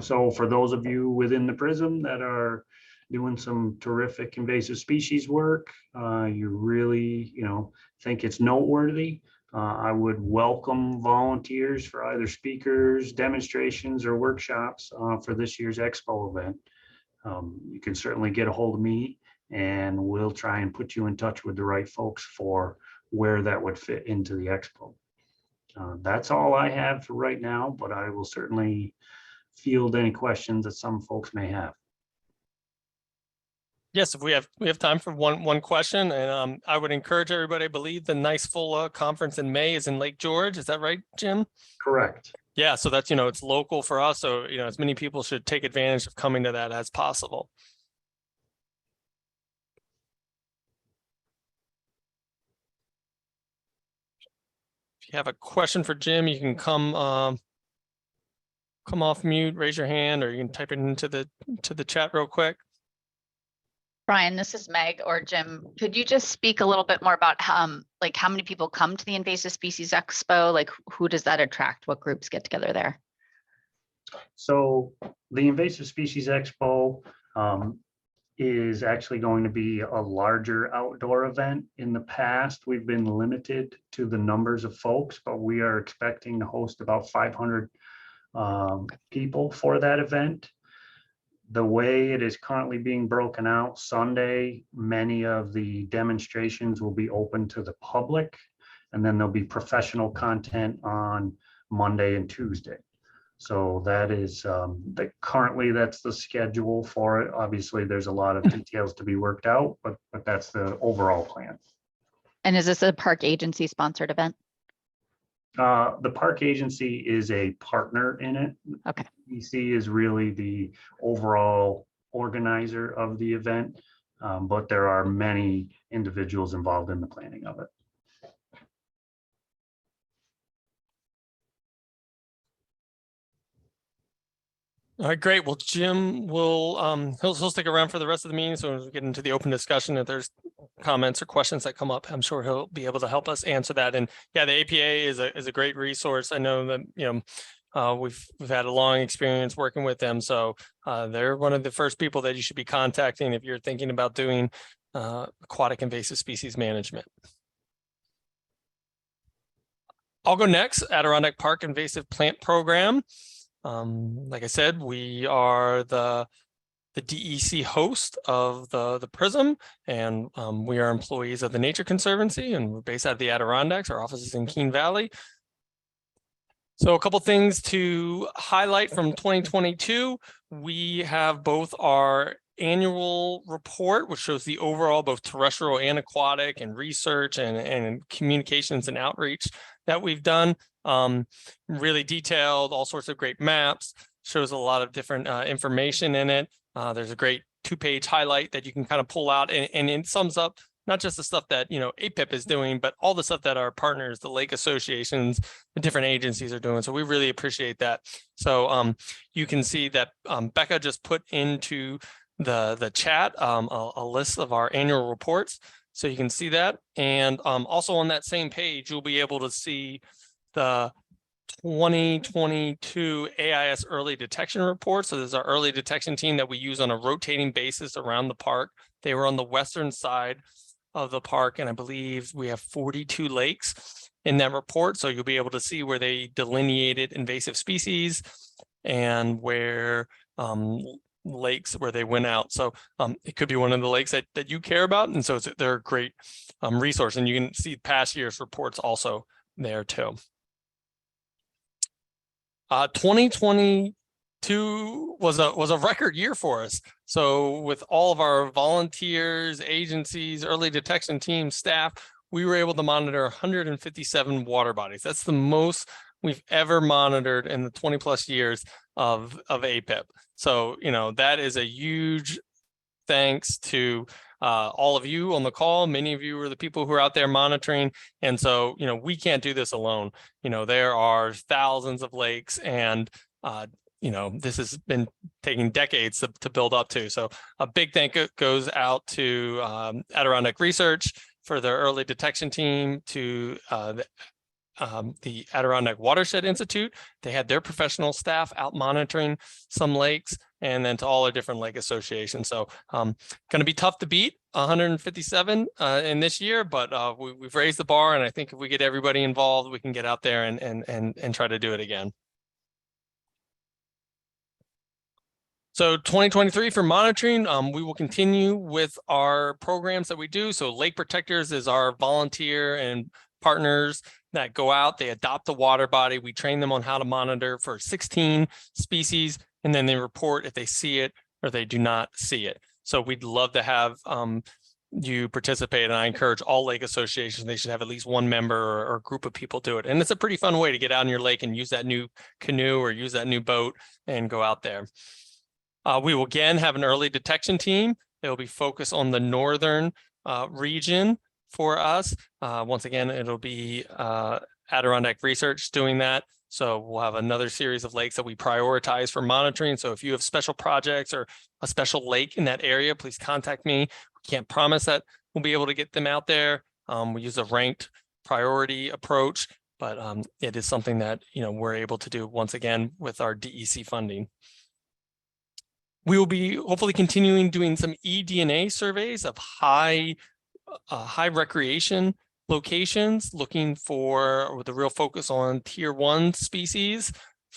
So for those of you within the prism that are doing some terrific invasive species work, you really, think it's noteworthy, I would welcome volunteers for either speakers, demonstrations, or workshops for this year's expo event. You can certainly get a hold of me and we'll try and put you in touch with the right folks for where that would fit into the expo. That's all I have for right now, but I will certainly field any questions that some folks may have. Yes, if we have time for one question, and I would encourage everybody. I believe the NYSFOLA conference in May is in Lake George. Is that right, Jim? Correct. Yeah, so that's it's local for us. So as many people should take advantage of coming to that as possible. If you have a question for Jim, you can come off mute, raise your hand, or you can type it into the chat real quick. Brian, this is Meg or Jim. Could you just speak a little bit more about how many people come to the Invasive Species Expo? Like, who does that attract? What groups get together there? So the Invasive Species Expo is actually going to be a larger outdoor event. In the past, we've been limited to the numbers of folks, but we are expecting to host about 500 people for that event. The way it is currently being broken out, Sunday, many of the demonstrations will be open to the public, and then there'll be professional content on Monday and Tuesday. So that is currently that's the schedule for it. Obviously, there's a lot of details to be worked out, but that's the overall plan. And is this a park agency sponsored event? The park agency is a partner in it. Okay. DEC is really the overall organizer of the event, but there are many individuals involved in the planning of it. All right, great. Well, Jim will he'll stick around for the rest of the meeting. So as we get into the open discussion, if there's comments or questions that come up, I'm sure he'll be able to help us answer that. And yeah, the APA is a great resource. I know that, we've had a long experience working with them. So they're one of the first people that you should be contacting if you're thinking about doing aquatic invasive species management. I'll go next. Adirondack Park Invasive Plant Program. Like I said, we are the DEC host of the PRISM, and we are employees of the Nature Conservancy, and we're based out of the Adirondacks. Our office is in Keene Valley. So a couple things to highlight from 2022. We have both our annual report, which shows the overall both terrestrial and aquatic and research and communications and outreach that we've done. Really detailed, all sorts of great maps, shows a lot of different information in it. There's a great 2-page highlight that you can kind of pull out, and it sums up not just the stuff that, APIP is doing, but all the stuff that our partners, the lake associations, the different agencies are doing. So we really appreciate that. So you can see that Becca just put into the chat a list of our annual reports. So you can see that. And also on that same page, you'll be able to see the 2022 AIS early detection report. So this is our early detection team that we use on a rotating basis around the park. They were on the western side of the park, and I believe we have 42 lakes in that report. So you'll be able to see where they delineated invasive species and where lakes where they went out. So it could be one of the lakes that you care about. And so they're a great resource, and you can see past year's reports also there too. 2022 was a record year for us. So with all of our volunteers, agencies, early detection teams, staff, we were able to monitor 157 water bodies. That's the most we've ever monitored in the 20 plus years of APIP. So, that is a huge thanks to all of you on the call. Many of you are the people who are out there monitoring. And so, we can't do this alone. There are thousands of lakes, and this has been taking decades to build up to. So a big thank you goes out to Adirondack Research for their early detection team, to the Adirondack Watershed Institute. They had their professional staff out monitoring some lakes, and then to all the different lake associations. So going to be tough to beat 157 in this year, but we've raised the bar, and I think if we get everybody involved, we can get out there and try to do it again. So 2023 for monitoring, we will continue with our programs that we do. So Lake Protectors is our volunteer and partners that go out, they adopt the water body. We train them on how to monitor for 16 species, and then they report if they see it or they do not see it. So we'd love to have you participate, and I encourage all lake associations, they should have at least one member or group of people do it. And it's a pretty fun way to get out in your lake and use that new canoe or use that new boat and go out there. We will again have an early detection team. It will be focused on the northern region for us. Once again, it'll be Adirondack Research doing that. So we'll have another series of lakes that we prioritize for monitoring. So if you have special projects or a special lake in that area, please contact me. We can't promise that we'll be able to get them out there. We use a ranked priority approach, but it is something that we're able to do once again with our DEC funding. We will be hopefully continuing doing some eDNA surveys of high recreation locations, looking for with a real focus on tier 1 species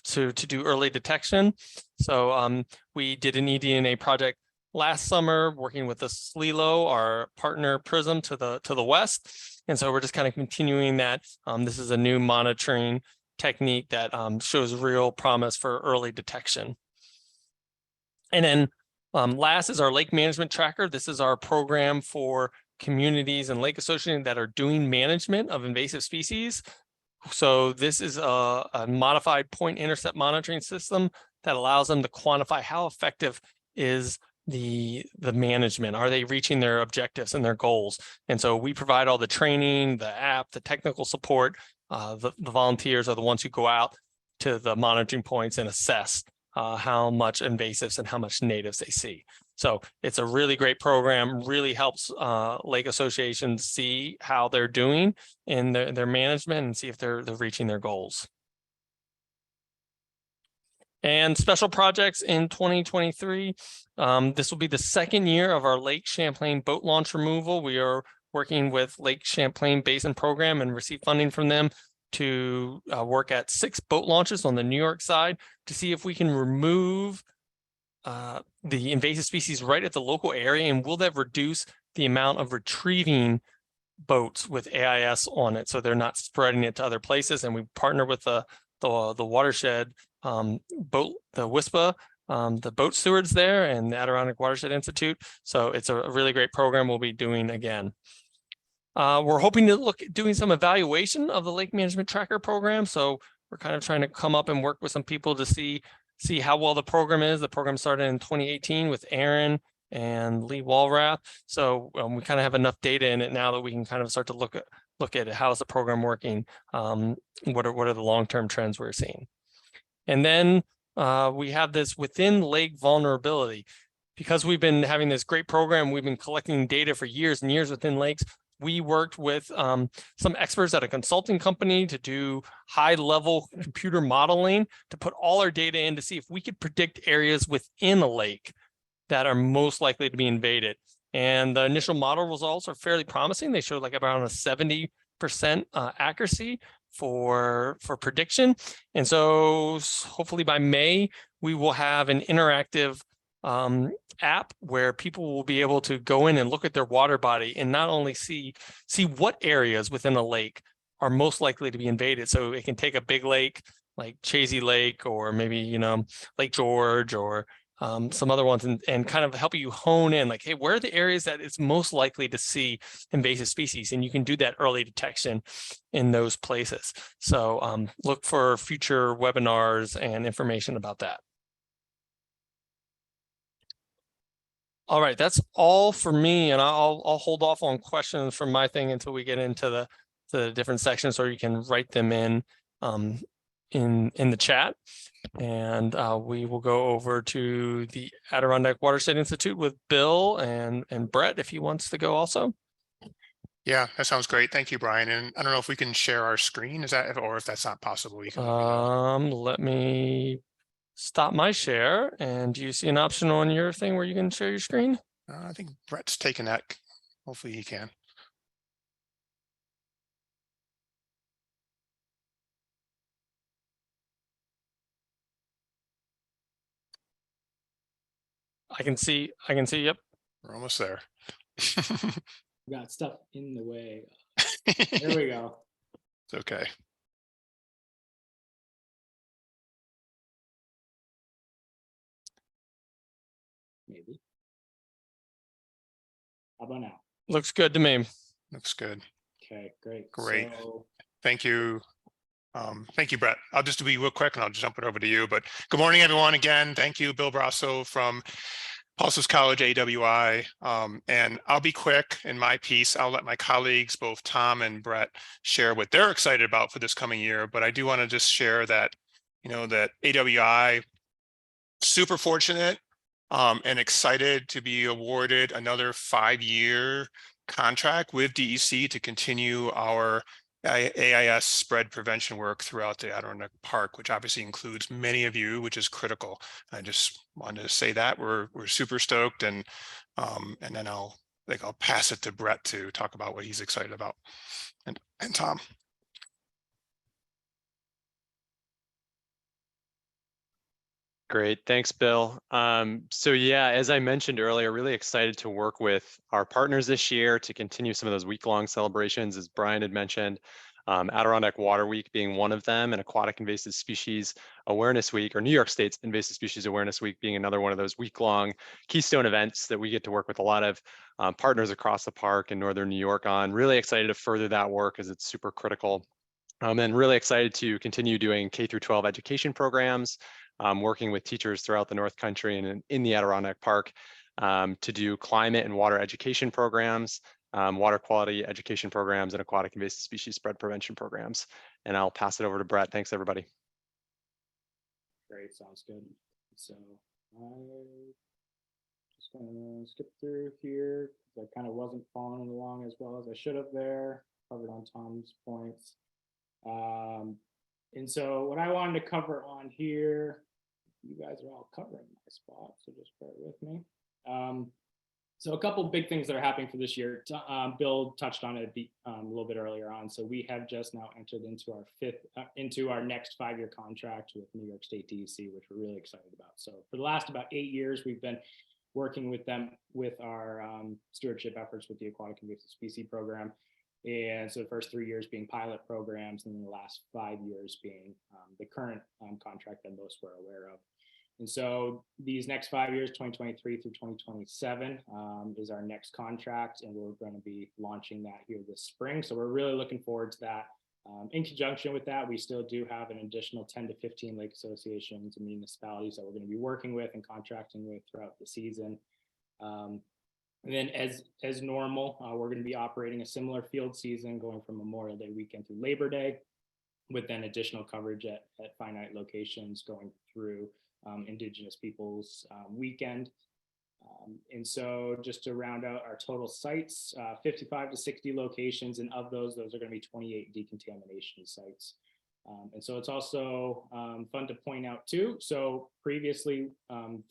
to do early detection. So we did an eDNA project last summer working with the SLILO, our partner PRISM to the west. And so we're just kind of continuing that. This is a new monitoring technique that shows real promise for early detection. And then last is our lake management tracker. This is our program for communities and lake associations that are doing management of invasive species. So this is a modified point intercept monitoring system that allows them to quantify how effective is the management. Are they reaching their objectives and their goals? And so we provide all the training, the app, the technical support. The volunteers are the ones who go out to the monitoring points and assess how much invasives and how much natives they see. So it's a really great program, really helps lake associations see how they're doing in their management and see if they're reaching their goals. And special projects in 2023. This will be the second year of our Lake Champlain boat launch removal. We are working with Lake Champlain Basin program and receive funding from them to work at 6 boat launches on the New York side to see if we can remove the invasive species right at the local area, and will that reduce the amount of retrieving boats with AIS on it so they're not spreading it to other places. And we partner with the watershed boat, the WISPA, the boat stewards there, and the Adirondack Watershed Institute. So it's a really great program we'll be doing again. We're hoping to look at doing some evaluation of the Lake Management Tracker program. So we're kind of trying to come up and work with some people to see how well the program is. The program started in 2018 with Aaron and Lee Walrath. So we kind of have enough data in it now that we can kind of start to look at how is the program working. What are the long-term trends we're seeing? And then we have this within lake vulnerability. Because we've been having this great program, we've been collecting data for years and years within lakes. We worked with some experts at a consulting company to do high-level computer modeling to put all our data in to see if we could predict areas within a lake that are most likely to be invaded. And the initial model results are fairly promising. They showed like around a 70% accuracy for prediction. And so hopefully by May, we will have an interactive app where people will be able to go in and look at their water body and not only see what areas within a lake are most likely to be invaded. So it can take a big lake like Chazy Lake, or maybe, Lake George, or some other ones, and kind of help you hone in like, hey, where are the areas that it's most likely to see invasive species? And you can do that early detection in those places. So look for future webinars and information about that. All right, that's all for me, and I'll hold off on questions from my thing until we get into the different sections, or you can write them in the chat, and we will go over to the Adirondack Watershed Institute with Bill and Brett if he wants to go also. Yeah, that sounds great. Thank you, Brian. And I don't know if we can share our screen. Is that, or if that's not possible, you can. Let me stop my share. And do you see an option on your thing where you can share your screen? I think Brett's taken that. Hopefully he can. I can see, yep. We're almost there. Got stuff in the way. There we go. It's okay. Maybe. How about now? Looks good to me. Looks good. Okay, great. Great. So, thank you. Thank you, Brett. I'll just be real quick and I'll jump it over to you. But good morning, everyone. Again, thank you, Bill Brasso from Paulson's College AWI. And I'll be quick in my piece. I'll let my colleagues, both Tom and Brett, share what they're excited about for this coming year. But I do want to just share that, that AWI, super fortunate and excited to be awarded another 5-year contract with DEC to continue our AIS spread prevention work throughout the Adirondack Park, which obviously includes many of you, which is critical. I just wanted to say that we're super stoked, and then I'll pass it to Brett to talk about what he's excited about, and Tom. Great, thanks, Bill. So yeah, as I mentioned earlier, really excited to work with our partners this year to continue some of those week-long celebrations, as Brian had mentioned. Adirondack Water Week being one of them, and Aquatic Invasive Species Awareness Week, or New York State's Invasive Species Awareness Week being another one of those week-long keystone events that we get to work with a lot of partners across the park in Northern New York on. Really excited to further that work as it's super critical. And really excited to continue doing K-12 education programs, working with teachers throughout the North Country and in the Adirondack Park to do climate and water education programs, water quality education programs, and aquatic invasive species spread prevention programs. And I'll pass it over to Brett. Thanks, everybody. great, sounds good. So I'm just skip through here. I kind of wasn't following along as well as I should have there, covered on Tom's points. And so what I wanted to cover on here, you guys are all covering my spot, so just bear with me. So a couple big things that are happening for this year. Bill touched on it a little bit earlier on. So we have just now entered into our next 5-year contract with New York State DEC, which we're really excited about. So for the last about 8 years, we've been working with them with our stewardship efforts with the Aquatic Invasive Species Program. And so the first 3 years being pilot programs, and then the last 5 years being the current contract that most were aware of. And so these next 5 years, 2023 through 2027, is our next contract, and we're going to be launching that here this spring. So we're really looking forward to that. In conjunction with that, we still do have an additional 10 to 15 lake associations and municipalities that we're going to be working with and contracting with throughout the season. And then as normal, we're going to be operating a similar field season going from Memorial Day weekend through Labor Day, with then additional coverage at finite locations going through Indigenous Peoples Weekend. And so just to round out our total sites, 55 to 60 locations, and of those are going to be 28 decontamination sites. And so it's also fun to point out too. So previously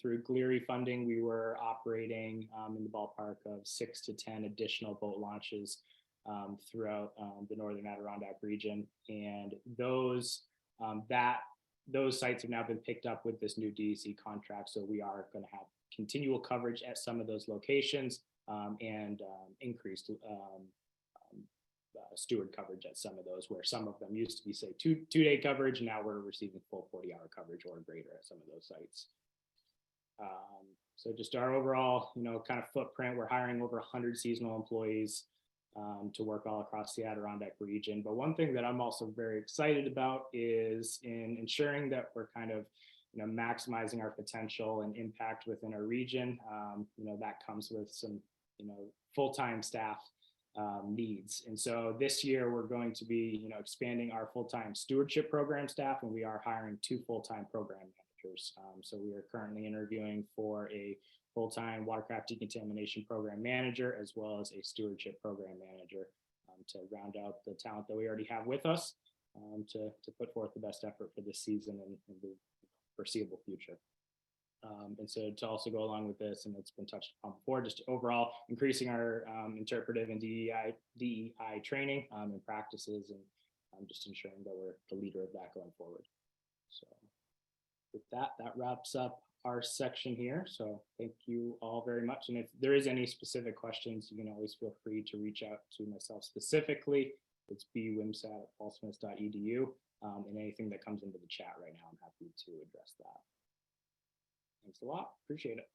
through GLERI funding, we were operating in the ballpark of 6 to 10 additional boat launches throughout the Northern Adirondack region. And those sites have now been picked up with this new DEC contract. So we are going to have continual coverage at some of those locations and increased steward coverage at some of those, where some of them used to be, say, two-day coverage. Now we're receiving full 40-hour coverage or greater at some of those sites. So just our overall, kind of footprint, we're hiring over 100 seasonal employees to work all across the Adirondack region. But one thing that I'm also very excited about is in ensuring that we're kind of, maximizing our potential and impact within our region. That comes with some, full-time staff needs. And so this year we're going to be, expanding our full-time stewardship program staff, and we are hiring 2 full-time program managers. So we are currently interviewing for a full-time watercraft decontamination program manager, as well as a stewardship program manager, to round out the talent that we already have with us, to put forth the best effort for this season and the foreseeable future. And so to also go along with this, and it's been touched upon before, just overall increasing our interpretive and DEI training and practices, and just ensuring that we're the leader of that going forward. So with that wraps up our section here. So thank you all very much. And if there is any specific questions, you can always feel free to reach out to myself specifically. It's bwimsat@paulsmith.edu. And anything that comes into the chat right now, I'm happy to address that. Thanks a lot. Appreciate it.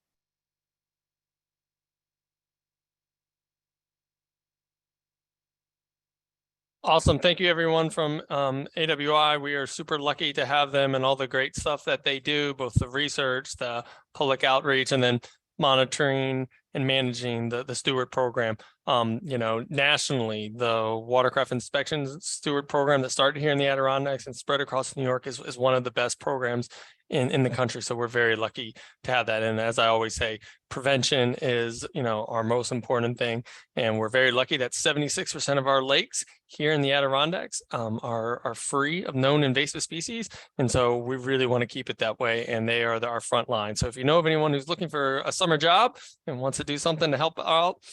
Awesome. Thank you, everyone from AWI. We are super lucky to have them and all the great stuff that they do, both the research, the public outreach, and then monitoring and managing the steward program. Nationally, the watercraft inspection steward program that started here in the Adirondacks and spread across New York is one of the best programs in the country. So we're very lucky to have that. And as I always say, prevention is, our most important thing. And we're very lucky that 76% of our lakes here in the Adirondacks are free of known invasive species. And so we really want to keep it that way. And they are our front line. So if you know of anyone who's looking for a summer job and wants to do something to help out,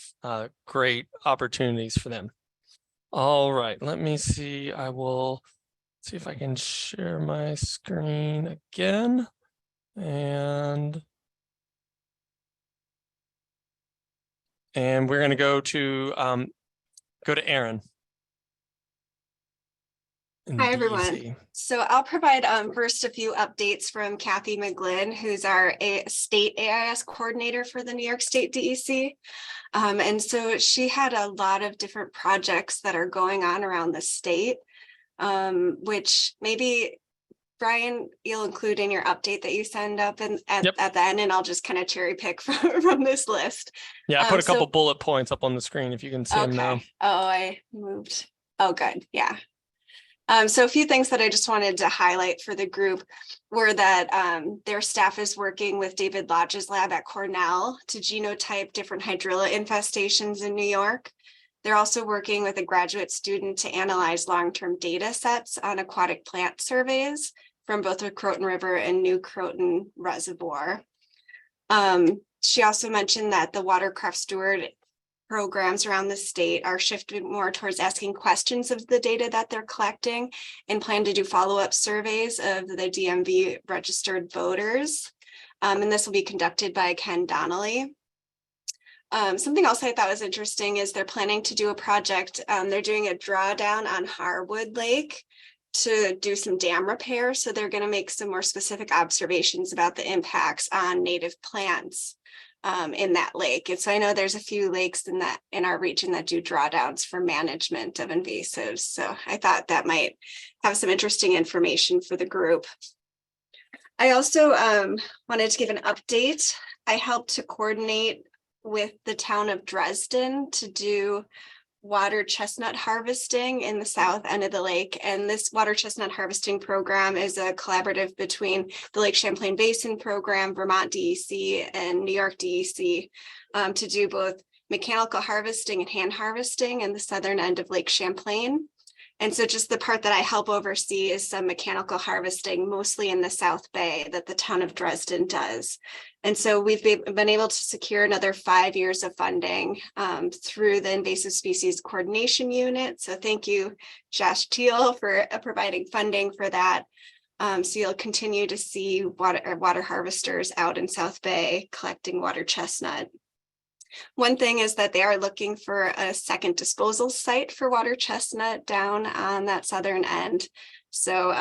great opportunities for them. All right, let me see. I will see if I can share my screen again. And we're going to go to Aaron. Hi, everyone. So I'll provide first a few updates from Kathy McGlynn, who's our state AIS coordinator for the New York State DEC. And so she had a lot of different projects that are going on around the state, which maybe, Brian, you'll include in your update that you send up at the end, and I'll just kind of cherry pick from this list. Yeah, I put a couple bullet points up on the screen if you can see them now. Oh, I moved. Oh, good. Yeah. So a few things that I just wanted to highlight for the group were that their staff is working with David Lodge's lab at Cornell to genotype different hydrilla infestations in New York. They're also working with a graduate student to analyze long-term data sets on aquatic plant surveys from both the Croton River and New Croton Reservoir. She also mentioned that the watercraft steward programs around the state are shifting more towards asking questions of the data that they're collecting and plan to do follow-up surveys of the DMV registered voters. And this will be conducted by Ken Donnelly. Something else I thought was interesting is they're planning to do a project. They're doing a drawdown on Harwood Lake to do some dam repair. So they're going to make some more specific observations about the impacts on native plants in that lake. And so I know there's a few lakes in our region that do drawdowns for management of invasives. So I thought that might have some interesting information for the group. I also wanted to give an update. I helped to coordinate with the town of Dresden to do water chestnut harvesting in the south end of the lake. And this water chestnut harvesting program is a collaborative between the Lake Champlain Basin program, Vermont DEC, and New York DEC to do both mechanical harvesting and hand harvesting in the southern end of Lake Champlain. And so just the part that I help oversee is some mechanical harvesting, mostly in the South Bay, that the town of Dresden does. And so we've been able to secure another 5 years of funding through the Invasive Species Coordination Unit. So thank you, Josh Teal, for providing funding for that. So you'll continue to see water harvesters out in South Bay collecting water chestnut. One thing is that they are looking for a second disposal site for water chestnut down on that southern end. So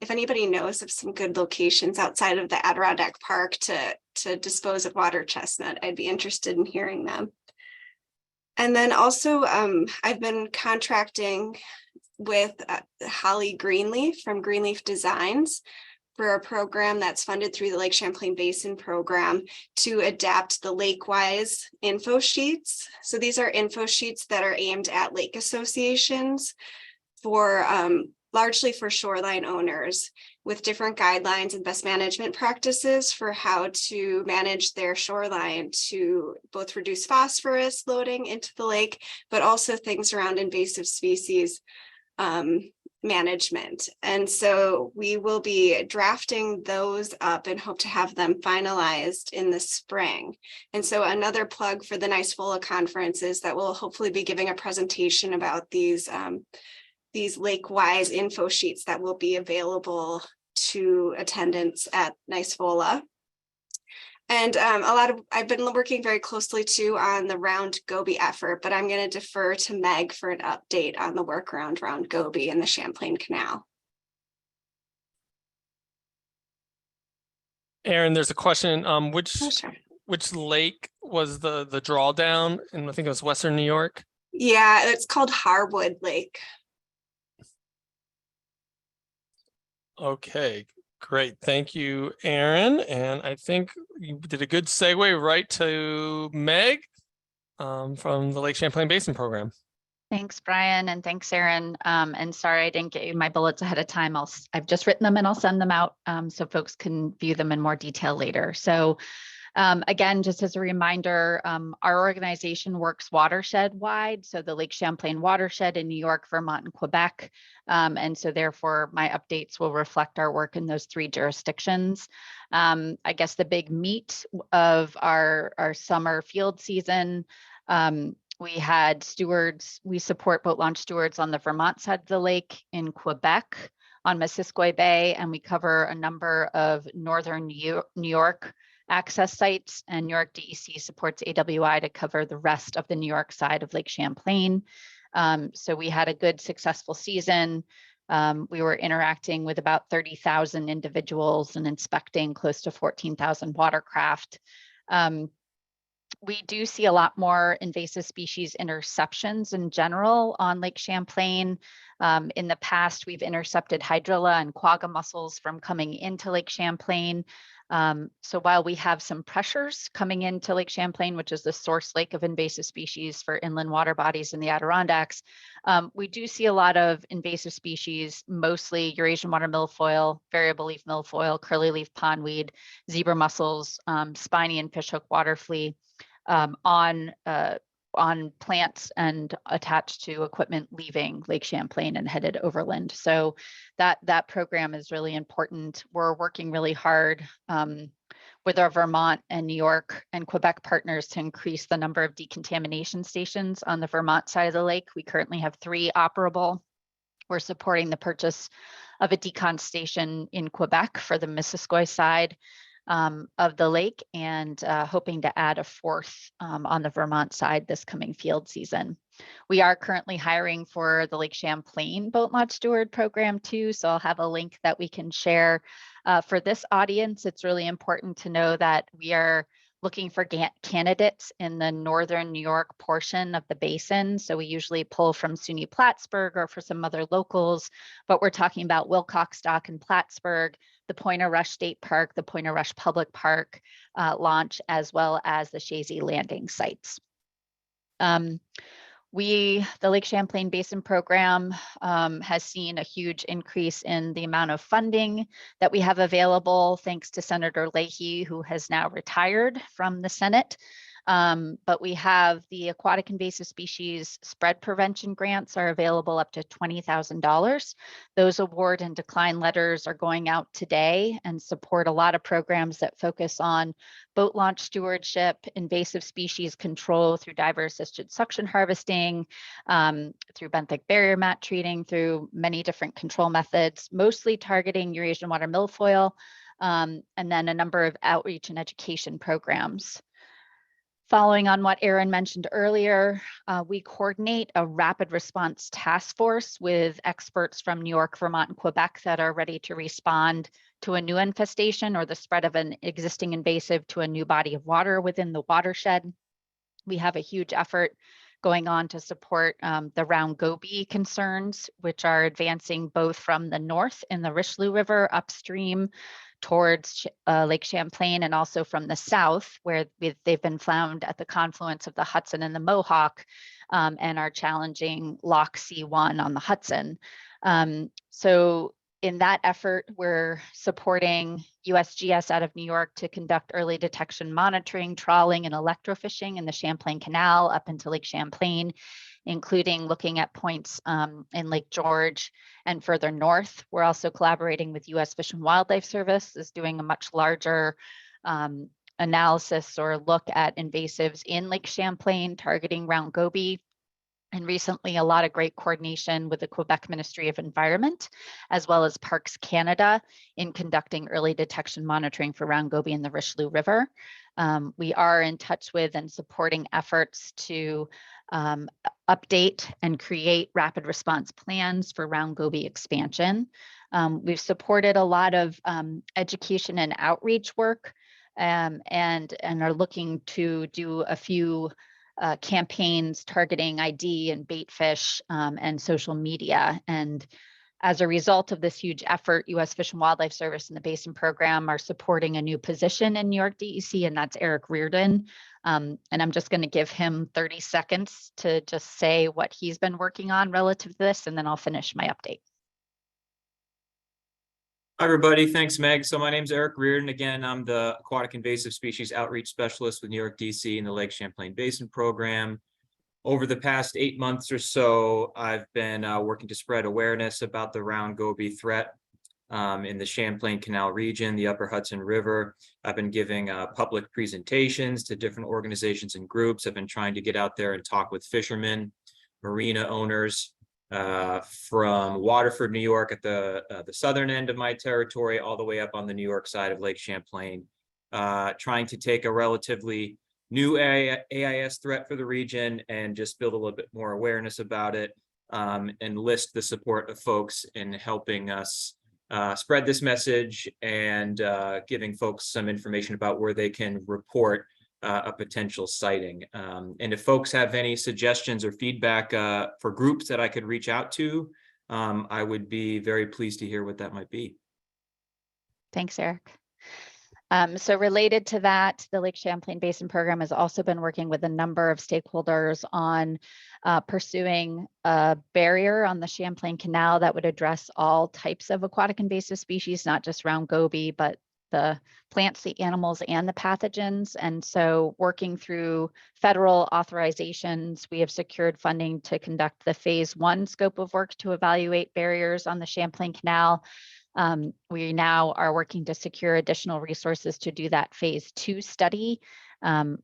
if anybody knows of some good locations outside of the Adirondack Park to dispose of water chestnut, I'd be interested in hearing them. And then also I've been contracting with Holly Greenleaf from Greenleaf Designs for a program that's funded through the Lake Champlain Basin program to adapt the lake-wise info sheets. So these are info sheets that are aimed at lake associations for largely for shoreline owners with different guidelines and best management practices for how to manage their shoreline to both reduce phosphorus loading into the lake, but also things around invasive species management. And so we will be drafting those up and hope to have them finalized in the spring. And so another plug for the NYSFOLA conference is that we'll hopefully be giving a presentation about these lake-wise info sheets that will be available to attendants at NYSFOLA. And I've been working very closely too on the Round Goby effort, but I'm going to defer to Meg for an update on the work around Round Goby and the Champlain Canal. Aaron, there's a question. Which lake was the drawdown? And I think it was Western New York. Yeah, it's called Harwood Lake. Okay, great. Thank you, Aaron. And I think you did a good segue right to Meg from the Lake Champlain Basin program. Thanks, Brian, and thanks, Aaron. And sorry I didn't get you my bullets ahead of time. I've just written them and I'll send them out so folks can view them in more detail later. So again, just as a reminder, our organization works watershed wide. So the Lake Champlain watershed in New York, Vermont, and Quebec. And so therefore my updates will reflect our work in those 3 jurisdictions. I guess the big meat of our summer field season, we had stewards, we support boat launch stewards on the Vermont side of the lake, in Quebec on Missisquoi Bay, and we cover a number of northern New York access sites, and New York DEC supports AWI to cover the rest of the New York side of Lake Champlain. So we had a good successful season. We were interacting with about 30,000 individuals and inspecting close to 14,000 watercraft. We do see a lot more invasive species interceptions in general on Lake Champlain. In the past, we've intercepted hydrilla and quagga mussels from coming into Lake Champlain. So while we have some pressures coming into Lake Champlain, which is the source lake of invasive species for inland water bodies in the Adirondacks, we do see a lot of invasive species, mostly Eurasian water milfoil, variable leaf milfoil, curly leaf pondweed, zebra mussels, spiny and fishhook water flea, on plants and attached to equipment leaving Lake Champlain and headed overland. So that program is really important. We're working really hard with our Vermont and New York and Quebec partners to increase the number of decontamination stations on the Vermont side of the lake. We currently have 3 operable. We're supporting the purchase of a decon station in Quebec for the Missisquoi side of the lake, and hoping to add a 4th on the Vermont side this coming field season. We are currently hiring for the Lake Champlain Boat Launch Steward program too, so I'll have a link that we can share. For this audience, it's really important to know that we are looking for candidates in the northern New York portion of the basin. So we usually pull from SUNY Plattsburgh or for some other locals, but we're talking about Wilcox Dock and Plattsburgh, the Pointe Rush State Park, the Pointe Rush Public Park launch, as well as the Chazy Landing sites. The Lake Champlain Basin program has seen a huge increase in the amount of funding that we have available, thanks to Senator Leahy, who has now retired from the Senate. But we have the aquatic invasive species spread prevention grants are available up to $20,000. Those award and decline letters are going out today and support a lot of programs that focus on boat launch stewardship, invasive species control through diver-assisted suction harvesting, through benthic barrier mat treating, through many different control methods, mostly targeting Eurasian water milfoil, and then a number of outreach and education programs. Following on what Aaron mentioned earlier, we coordinate a rapid response task force with experts from New York, Vermont, and Quebec that are ready to respond to a new infestation or the spread of an existing invasive to a new body of water within the watershed. We have a huge effort going on to support the Round Goby concerns, which are advancing both from the north in the Richelieu River upstream towards Lake Champlain, and also from the south, where they've been found at the confluence of the Hudson and the Mohawk, and are challenging Lock C1 on the Hudson. So in that effort, we're supporting USGS out of New York to conduct early detection monitoring, trawling, and electrofishing in the Champlain Canal up into Lake Champlain, including looking at points in Lake George and further north. We're also collaborating with U.S. Fish and Wildlife Service, is doing a much larger analysis or look at invasives in Lake Champlain, targeting Round Goby. And recently, a lot of great coordination with the Quebec Ministry of Environment, as well as Parks Canada, in conducting early detection monitoring for Round Goby in the Richelieu River. We are in touch with and supporting efforts to update and create rapid response plans for Round Goby expansion. We've supported a lot of education and outreach work, and are looking to do a few campaigns targeting ID and bait fish and social media. And as a result of this huge effort, U.S. Fish and Wildlife Service and the Basin program are supporting a new position in New York DEC, and that's Eric Reardon. And I'm just going to give him 30 seconds to just say what he's been working on relative to this, and then I'll finish my update. Hi, everybody. Thanks, Meg. So my name's Eric Reardon. Again, I'm the Aquatic Invasive Species Outreach Specialist with New York DC in the Lake Champlain Basin program. Over the past 8 months or so, I've been working to spread awareness about the Round Goby threat in the Champlain Canal region, the Upper Hudson River. I've been giving public presentations to different organizations and groups. I've been trying to get out there and talk with fishermen, marina owners, from Waterford, New York at the southern end of my territory, all the way up on the New York side of Lake Champlain, trying to take a relatively new AIS threat for the region and just build a little bit more awareness about it, and list the support of folks in helping us spread this message and giving folks some information about where they can report a potential sighting. And if folks have any suggestions or feedback for groups that I could reach out to, I would be very pleased to hear what that might be. Thanks, Eric. So related to that, the Lake Champlain Basin Program has also been working with a number of stakeholders on pursuing a barrier on the Champlain Canal that would address all types of aquatic invasive species, not just round goby, but the plants, the animals, and the pathogens. And so working through federal authorizations, we have secured funding to conduct the phase 1 scope of work to evaluate barriers on the Champlain Canal. We now are working to secure additional resources to do that phase 2 study.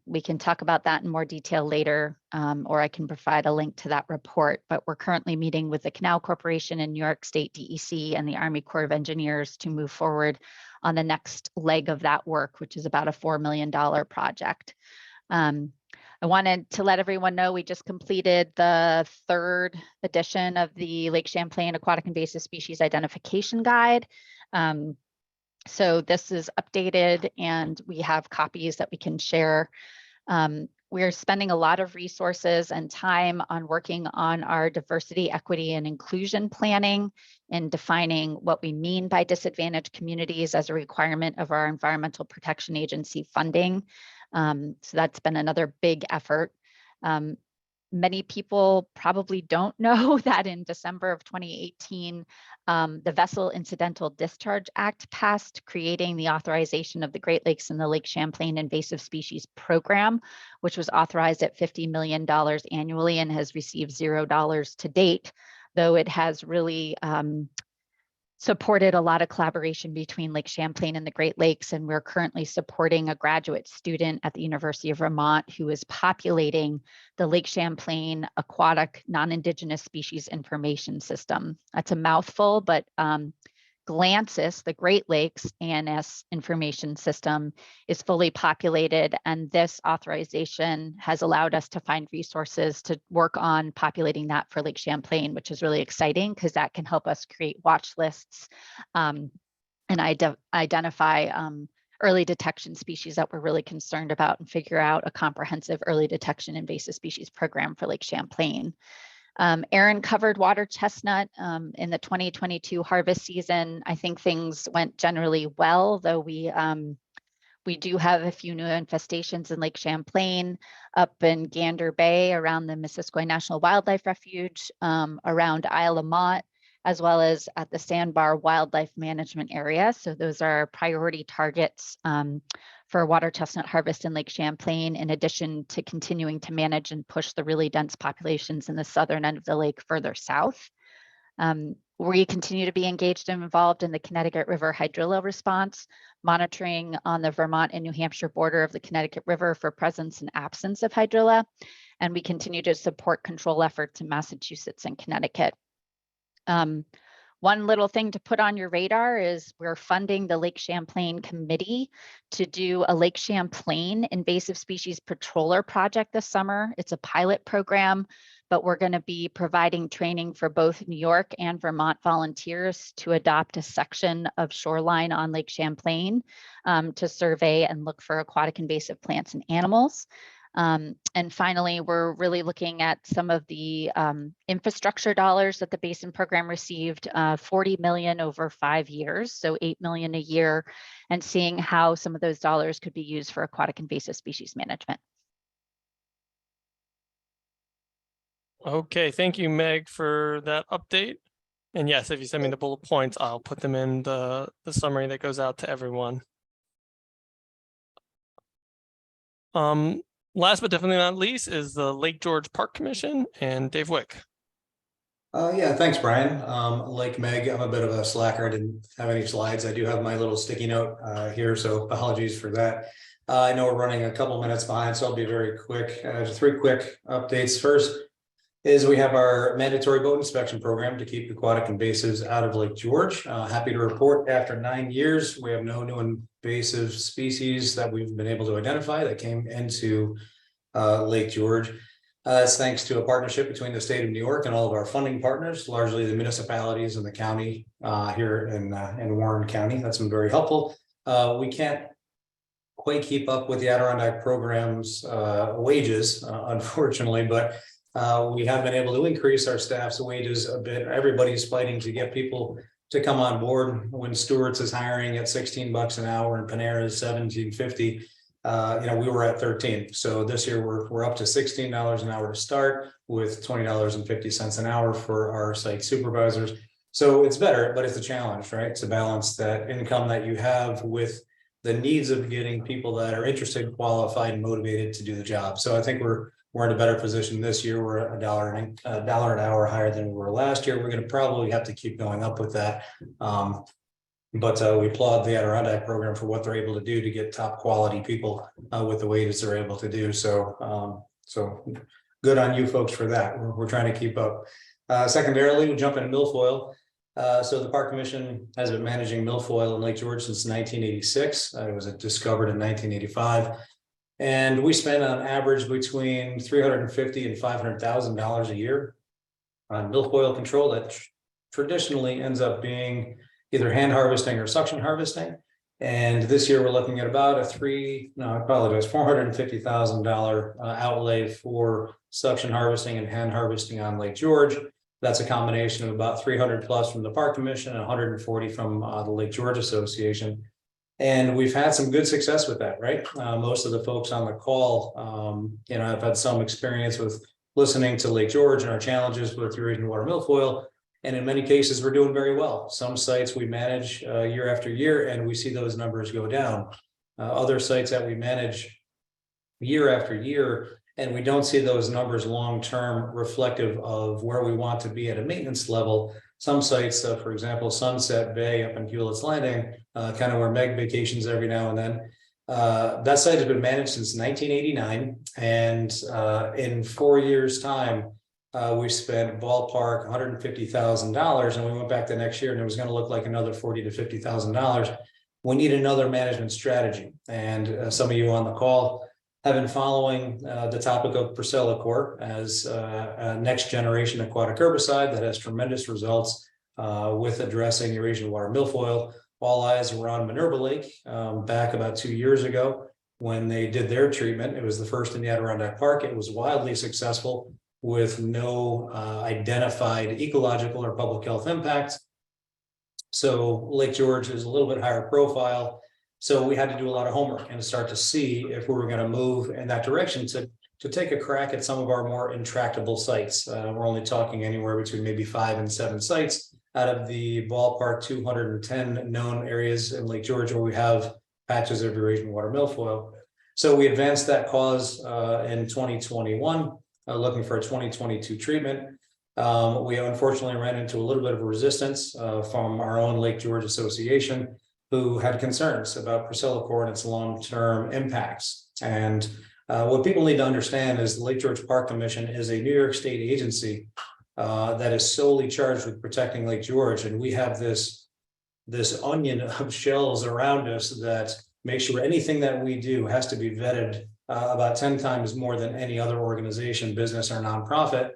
We can talk about that in more detail later, or I can provide a link to that report, but we're currently meeting with the Canal Corporation and New York State DEC and the Army Corps of Engineers to move forward on the next leg of that work, which is about a $4 million project. I wanted to let everyone know we just completed the 3rd edition of the Lake Champlain Aquatic Invasive Species Identification Guide. So this is updated and we have copies that we can share. We're spending a lot of resources and time on working on our diversity, equity, and inclusion planning and defining what we mean by disadvantaged communities as a requirement of our Environmental Protection Agency funding. So that's been another big effort. Many people probably don't know that in December of 2018, the Vessel Incidental Discharge Act passed, creating the authorization of the Great Lakes and the Lake Champlain Invasive Species Program, which was authorized at $50 million annually and has received $0 to date, though it has really supported a lot of collaboration between Lake Champlain and the Great Lakes. And we're currently supporting a graduate student at the University of Vermont who is populating the Lake Champlain Aquatic Non-Indigenous Species Information System. That's a mouthful, but GLANCIS, the Great Lakes ANS information system, is fully populated, and this authorization has allowed us to find resources to work on populating that for Lake Champlain, which is really exciting because that can help us create watch lists and identify early detection species that we're really concerned about and figure out a comprehensive early detection invasive species program for Lake Champlain. Aaron covered water chestnut in the 2022 harvest season. I think things went generally well, though we do have a few new infestations in Lake Champlain, up in Gander Bay around the Missisquoi National Wildlife Refuge, around Isle of Mott, as well as at the Sandbar Wildlife Management Area. So those are priority targets for water chestnut harvest in Lake Champlain, in addition to continuing to manage and push the really dense populations in the southern end of the lake further south. We continue to be engaged and involved in the Connecticut River hydrilla response, monitoring on the Vermont and New Hampshire border of the Connecticut River for presence and absence of hydrilla. And we continue to support control efforts in Massachusetts and Connecticut. One little thing to put on your radar is we're funding the Lake Champlain Committee to do a Lake Champlain invasive species patroller project this summer. It's a pilot program, but we're going to be providing training for both New York and Vermont volunteers to adopt a section of shoreline on Lake Champlain to survey and look for aquatic invasive plants and animals. And finally, we're really looking at some of the infrastructure dollars that the Basin program received, 40 million over 5 years, so 8 million a year, and seeing how some of those dollars could be used for aquatic invasive species management. Okay, thank you, Meg, for that update. And yes, if you send me the bullet points, I'll put them in the summary that goes out to everyone. Last but definitely not least is the Lake George Park Commission and Dave Wick. Yeah, thanks, Brian. Like Meg, I'm a bit of a slacker. I didn't have any slides. I do have my little sticky note here, so apologies for that. I know we're running a couple minutes behind, so I'll be very quick. Just 3 quick updates. First is we have our mandatory boat inspection program to keep aquatic invasives out of Lake George. Happy to report after 9 years, we have no new invasive species that we've been able to identify that came into Lake George. That's thanks to a partnership between the state of New York and all of our funding partners, largely the municipalities and the county here in Warren County. That's been very helpful. We can't quite keep up with the Adirondack program's wages, unfortunately, but we have been able to increase our staff's wages a bit. Everybody's fighting to get people to come on board. When Stewart's is hiring at $16 an hour and Panera is $17.50, we were at 13. So this year we're up to $16 an hour to start, with $20.50 an hour for our site supervisors. So it's better, but it's a challenge, right? To balance that income that you have with the needs of getting people that are interested, qualified, and motivated to do the job. So I think we're in a better position this year. We're $1 an hour higher than we were last year. We're going to probably have to keep going up with that. But we applaud the Adirondack program for what they're able to do to get top quality people with the wages they're able to do. So good on you folks for that. We're trying to keep up. Secondarily, we jump into milfoil. So the Park Commission has been managing milfoil in Lake George since 1986. It was discovered in 1985. And we spend on average between $350,000 and $500,000 a year on milfoil control that traditionally ends up being either hand harvesting or suction harvesting. And this year we're looking at about $450,000 outlay for suction harvesting and hand harvesting on Lake George. That's a combination of about 300 plus from the Park Commission and 140 from the Lake George Association. And we've had some good success with that, right? Most of the folks on the call, I've had some experience with listening to Lake George and our challenges with Eurasian water milfoil. And in many cases, we're doing very well. Some sites we manage year after year, and we see those numbers go down. Other sites that we manage year after year, and we don't see those numbers long-term reflective of where we want to be at a maintenance level. Some sites, for example, Sunset Bay up in Hewlett's Landing, kind of where Meg vacations every now and then. That site has been managed since 1989. And in 4 years' time, we spent ballpark $150,000, and we went back the next year and it was going to look like another $40,000 to $50,000. We need another management strategy. And some of you on the call have been following the topic of Procelicor as a next generation aquatic herbicide that has tremendous results with addressing Eurasian water milfoil. All eyes were on Minerva Lake back about 2 years ago when they did their treatment. It was the first in the Adirondack Park. It was wildly successful with no identified ecological or public health impacts. So Lake George is a little bit higher profile. So we had to do a lot of homework and start to see if we were going to move in that direction to take a crack at some of our more intractable sites. We're only talking anywhere between maybe 5 and 7 sites out of the ballpark 210 known areas in Lake George where we have patches of Eurasian water milfoil. So we advanced that cause in 2021, looking for a 2022 treatment. We unfortunately ran into a little bit of a resistance from our own Lake George Association, who had concerns about Procelicor and its long-term impacts. And what people need to understand is the Lake George Park Commission is a New York State agency that is solely charged with protecting Lake George. And we have this onion of shells around us that make sure anything that we do has to be vetted about 10 times more than any other organization, business, or nonprofit.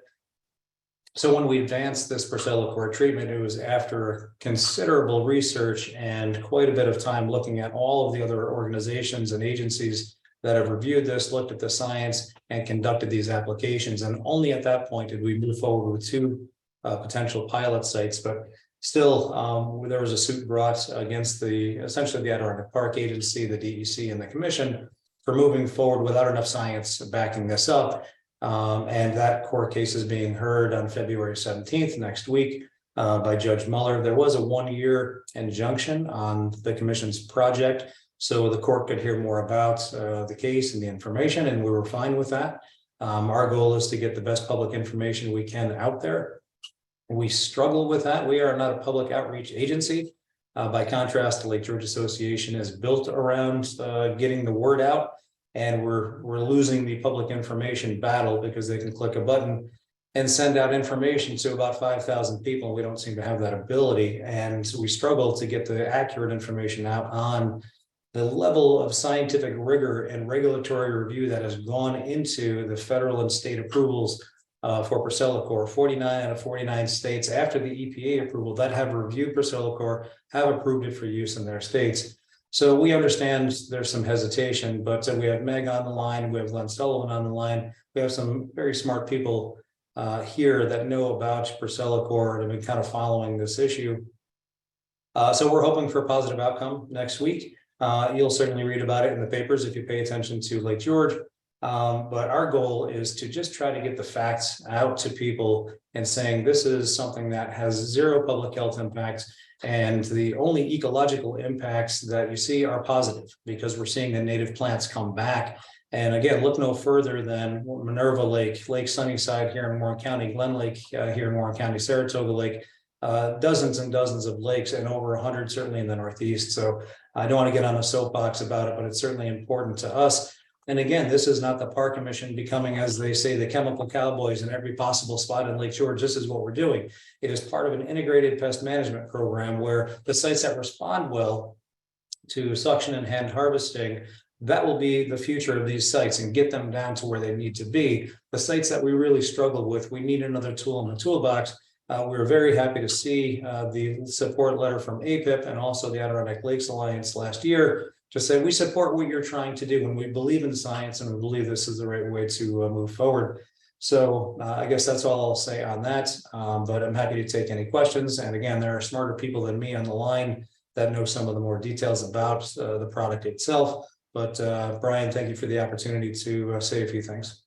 So when we advanced this Procelicor treatment, it was after considerable research and quite a bit of time looking at all of the other organizations and agencies that have reviewed this, looked at the science, and conducted these applications. And only at that point did we move forward with 2 potential pilot sites. But still, there was a suit brought against essentially the Adirondack Park Agency, the DEC, and the Commission for moving forward without enough science backing this up. And that court case is being heard on February 17th next week by Judge Mueller. There was a 1-year injunction on the commission's project, so the court could hear more about the case and the information, and we were fine with that. Our goal is to get the best public information we can out there. We struggle with that. We are not a public outreach agency. By contrast, the Lake George Association is built around getting the word out. And we're losing the public information battle because they can click a button and send out information to about 5,000 people. We don't seem to have that ability. And we struggle to get the accurate information out on the level of scientific rigor and regulatory review that has gone into the federal and state approvals for Procelicor. 49 out of 49 states after the EPA approval that have reviewed Procelicor have approved it for use in their states. So we understand there's some hesitation, but we have Meg on the line, we have Len Sullivan on the line. We have some very smart people here that know about Purcell Accord and been kind of following this issue. So we're hoping for a positive outcome next week. You'll certainly read about it in the papers if you pay attention to Lake George. But our goal is to just try to get the facts out to people and saying this is something that has zero public health impacts, and the only ecological impacts that you see are positive because we're seeing the native plants come back. And again, look no further than Minerva Lake, Lake Sunnyside here in Warren County, Glen Lake here in Warren County, Saratoga Lake, dozens and dozens of lakes, and over 100 certainly in the Northeast. So I don't want to get on a soapbox about it, but it's certainly important to us. And again, this is not the Park Commission becoming, as they say, the chemical cowboys in every possible spot in Lake George. This is what we're doing. It is part of an integrated pest management program where the sites that respond well to suction and hand harvesting, that will be the future of these sites and get them down to where they need to be. The sites that we really struggle with, we need another tool in the toolbox. We're very happy to see the support letter from APIP and also the Adirondack Lakes Alliance last year to say we support what you're trying to do and we believe in science and we believe this is the right way to move forward. So I guess that's all I'll say on that, but I'm happy to take any questions. And again, there are smarter people than me on the line that know some of the more details about the product itself. But Brian, thank you for the opportunity to say a few things.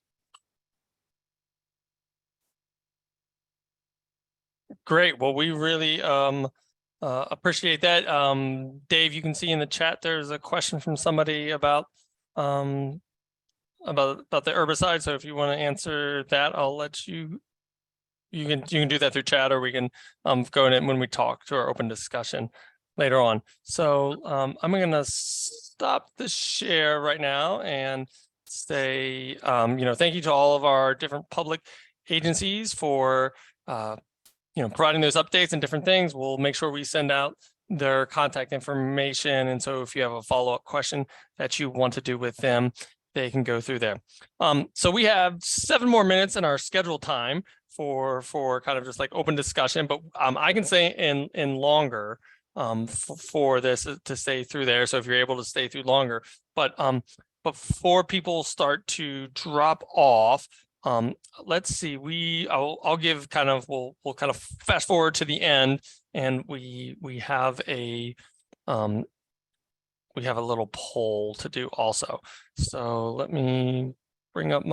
Great. Well, we really appreciate that. Dave, you can see in the chat there's a question from somebody about the herbicide. So if you want to answer that, I'll let you. You can do that through chat, or we can go in it when we talk to our open discussion later on. So I'm going to stop the share right now and say, thank you to all of our different public agencies for providing those updates and different things. We'll make sure we send out their contact information. And so if you have a follow-up question that you want to do with them, they can go through there. So we have 7 more minutes in our scheduled time for kind of just like open discussion, but I can stay in longer for this to stay through there. So if you're able to stay through longer, but before people start to drop off, let's see, I'll give kind of, we'll kind of fast forward to the end, and we have a little poll to do also. So let me bring up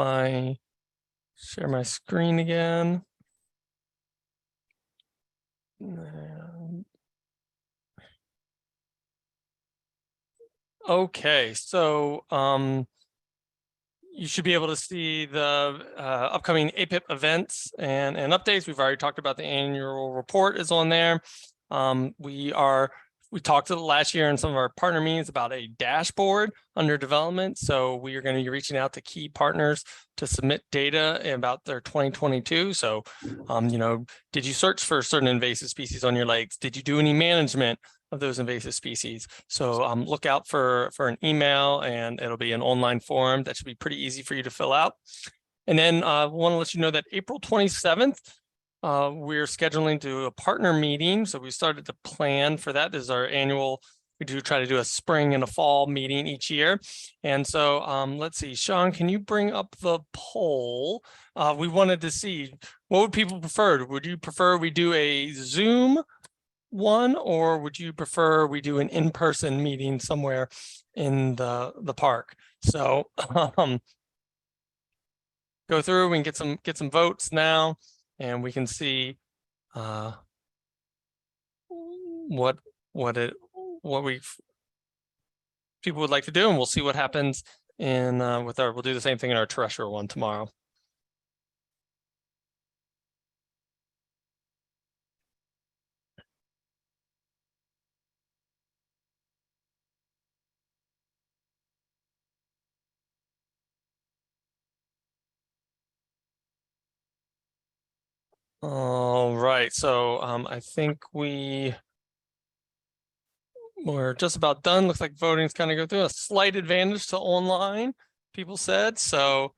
share my screen again. Okay, so you should be able to see the upcoming APIP events and updates. We've already talked about the annual report is on there. We talked last year in some of our partner meetings about a dashboard under development. So we are going to be reaching out to key partners to submit data about their 2022. So, did you search for certain invasive species on your lakes? Did you do any management of those invasive species? So look out for an email, and it'll be an online form that should be pretty easy for you to fill out. And then I want to let you know that April 27th, we're scheduling to do a partner meeting. So we started to plan for that. This is our annual, we do try to do a spring and a fall meeting each year. And so let's see, Sean, can you bring up the poll? We wanted to see, what would people prefer? Would you prefer we do a Zoom one, or would you prefer we do an in-person meeting somewhere in the park? So go through, we can get some votes now, and we can see what people would like to do, and we'll see what happens in we'll do the same thing in our terrestrial one tomorrow. All right, so I think we're just about done. Looks like voting's kind of go through a slight advantage to online, people said. So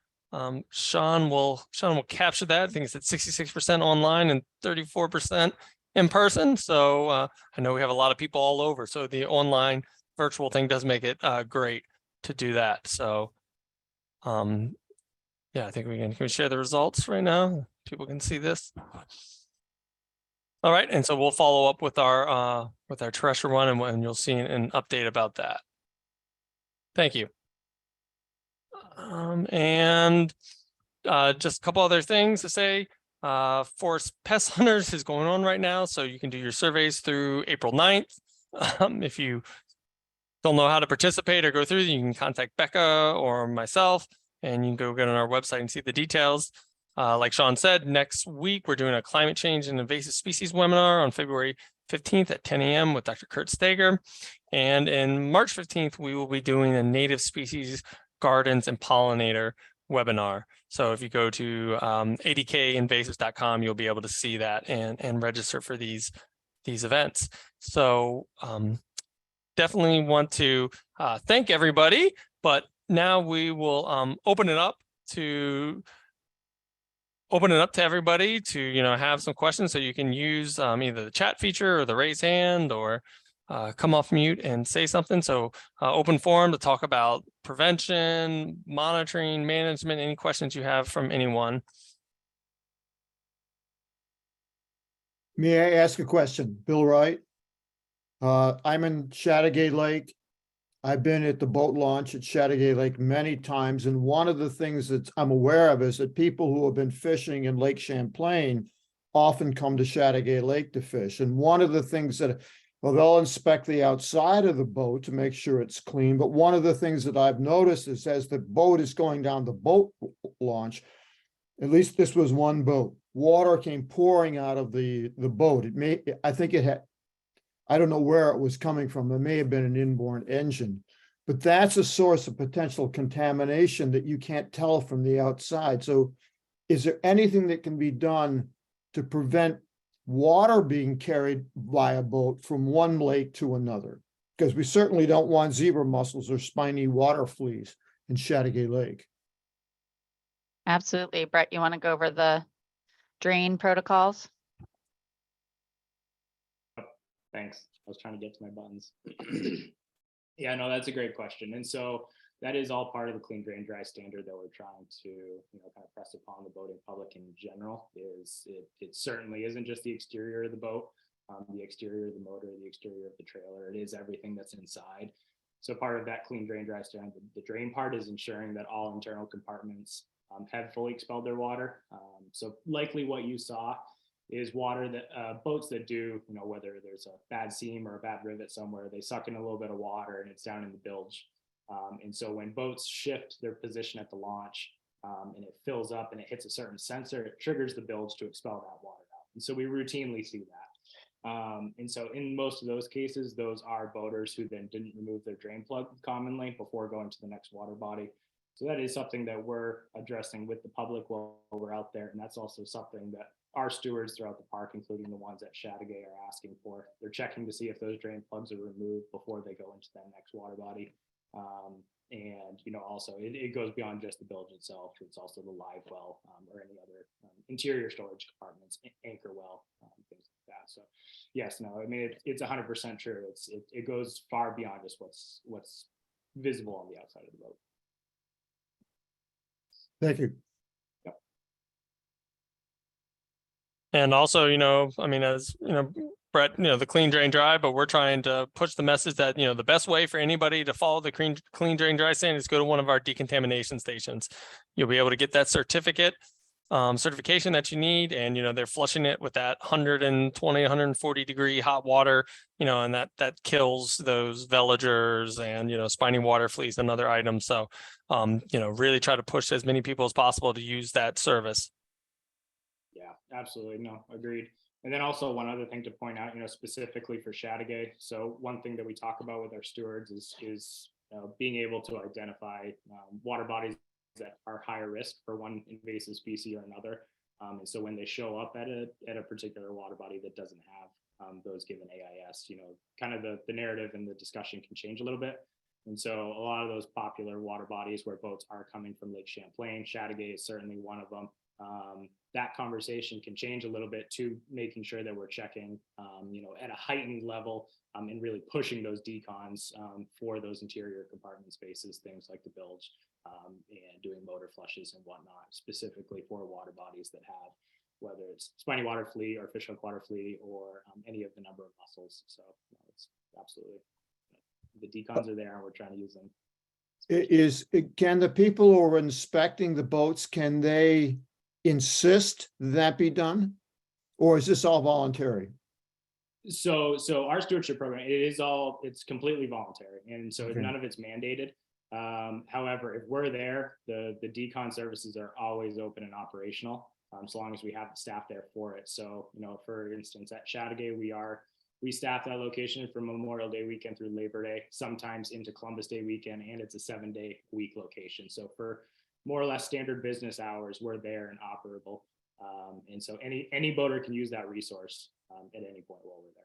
Sean will capture that. I think it's at 66% online and 34% in person. So I know we have a lot of people all over. So the online virtual thing does make it great to do that. So yeah, I think can we share the results right now? People can see this. All right, and so we'll follow up with our terrestrial one, and you'll see an update about that. Thank you. And just a couple other things to say. Forest Pest Hunters is going on right now, so you can do your surveys through April 9th. If you don't know how to participate or go through, you can contact Becca or myself, and you can go get on our website and see the details. Like Sean said, next week we're doing a climate change and invasive species webinar on February 15th at 10 a.m. with Dr. Kurt Stager. And in March 15th, we will be doing a native species gardens and pollinator webinar. So if you go to adkinvasives.com, you'll be able to see that and register for these events. So definitely want to thank everybody, but now we will open it up to everybody to have some questions. So you can use either the chat feature or the raise hand, or come off mute and say something. So open forum to talk about prevention, monitoring, management, any questions you have from anyone. May I ask a question? Bill Wright. I'm in Chattagay Lake. I've been at the boat launch at Chattagay Lake many times, and one of the things that I'm aware of is that people who have been fishing in Lake Champlain often come to Chattagay Lake to fish. And one of the things that, well, they'll inspect the outside of the boat to make sure it's clean, but one of the things that I've noticed is as the boat is going down the boat launch, at least this was one boat, water came pouring out of the boat. I don't know where it was coming from. It may have been an inboard engine, but that's a source of potential contamination that you can't tell from the outside. So is there anything that can be done to prevent water being carried by a boat from one lake to another? Because we certainly don't want zebra mussels or spiny water fleas in Chattagay Lake. Absolutely. Brett, you want to go over the drain protocols? Thanks. I was trying to get to my buttons. Yeah, no, that's a great question. And so that is all part of the clean, drain, dry standard that we're trying to, kind of press upon the boating public in general. It certainly isn't just the exterior of the boat, the exterior of the motor, the exterior of the trailer. It is everything that's inside. So part of that clean, drain, dry standard, the drain part is ensuring that all internal compartments have fully expelled their water. So likely what you saw is water that boats that do, whether there's a bad seam or a bad rivet somewhere, they suck in a little bit of water and it's down in the bilge. And so when boats shift their position at the launch and it fills up and it hits a certain sensor, it triggers the bilge to expel that water out. And so we routinely see that. And so in most of those cases, those are boaters who then didn't remove their drain plug commonly before going to the next water body. So that is something that we're addressing with the public while we're out there. And that's also something that our stewards throughout the park, including the ones at Chattagay, are asking for. They're checking to see if those drain plugs are removed before they go into that next water body. And also it goes beyond just the bilge itself. It's also the live well or any other interior storage compartments, anchor well, things like that. So yes, no, I mean, it's 100% true. It goes far beyond just what's visible on the outside of the boat. Thank you. And also, I mean, as Brett, the clean, drain, dry, but we're trying to push the message that, the best way for anybody to follow the clean, drain, dry standard is go to one of our decontamination stations. You'll be able to get that certification that you need. And, they're flushing it with that 120, 140 degree hot water, and that kills those veligers and, spiny water fleas and other items. So, really try to push as many people as possible to use that service. Yeah, absolutely. No, agreed. And then also one other thing to point out, specifically for Chattagay. So one thing that we talk about with our stewards is being able to identify water bodies that are higher risk for one invasive species or another. And so when they show up at a particular water body that doesn't have those given AIS, kind of the narrative and the discussion can change a little bit. And so a lot of those popular water bodies where boats are coming from Lake Champlain, Chattagay is certainly one of them. that conversation can change a little bit to making sure that we're checking, at a heightened level and really pushing those decons for those interior compartment spaces, things like the bilge and doing motor flushes and whatnot, specifically for water bodies that have, whether it's spiny water flea or fish hook water flea or any of the number of mussels. So it's absolutely, the decons are there and we're trying to use them. Can the people who are inspecting the boats, can they insist that be done? Or is this all voluntary? So our stewardship program, it's completely voluntary. And so Okay. none of it's mandated. However, if we're there, the decon services are always open and operational, so long as we have the staff there for it. So, for instance, at Chattagay, we staff that location from Memorial Day weekend through Labor Day, sometimes into Columbus Day weekend, and it's a 7-day week location. So for more or less standard business hours, we're there and operable. And so any boater can use that resource at any point while we're there.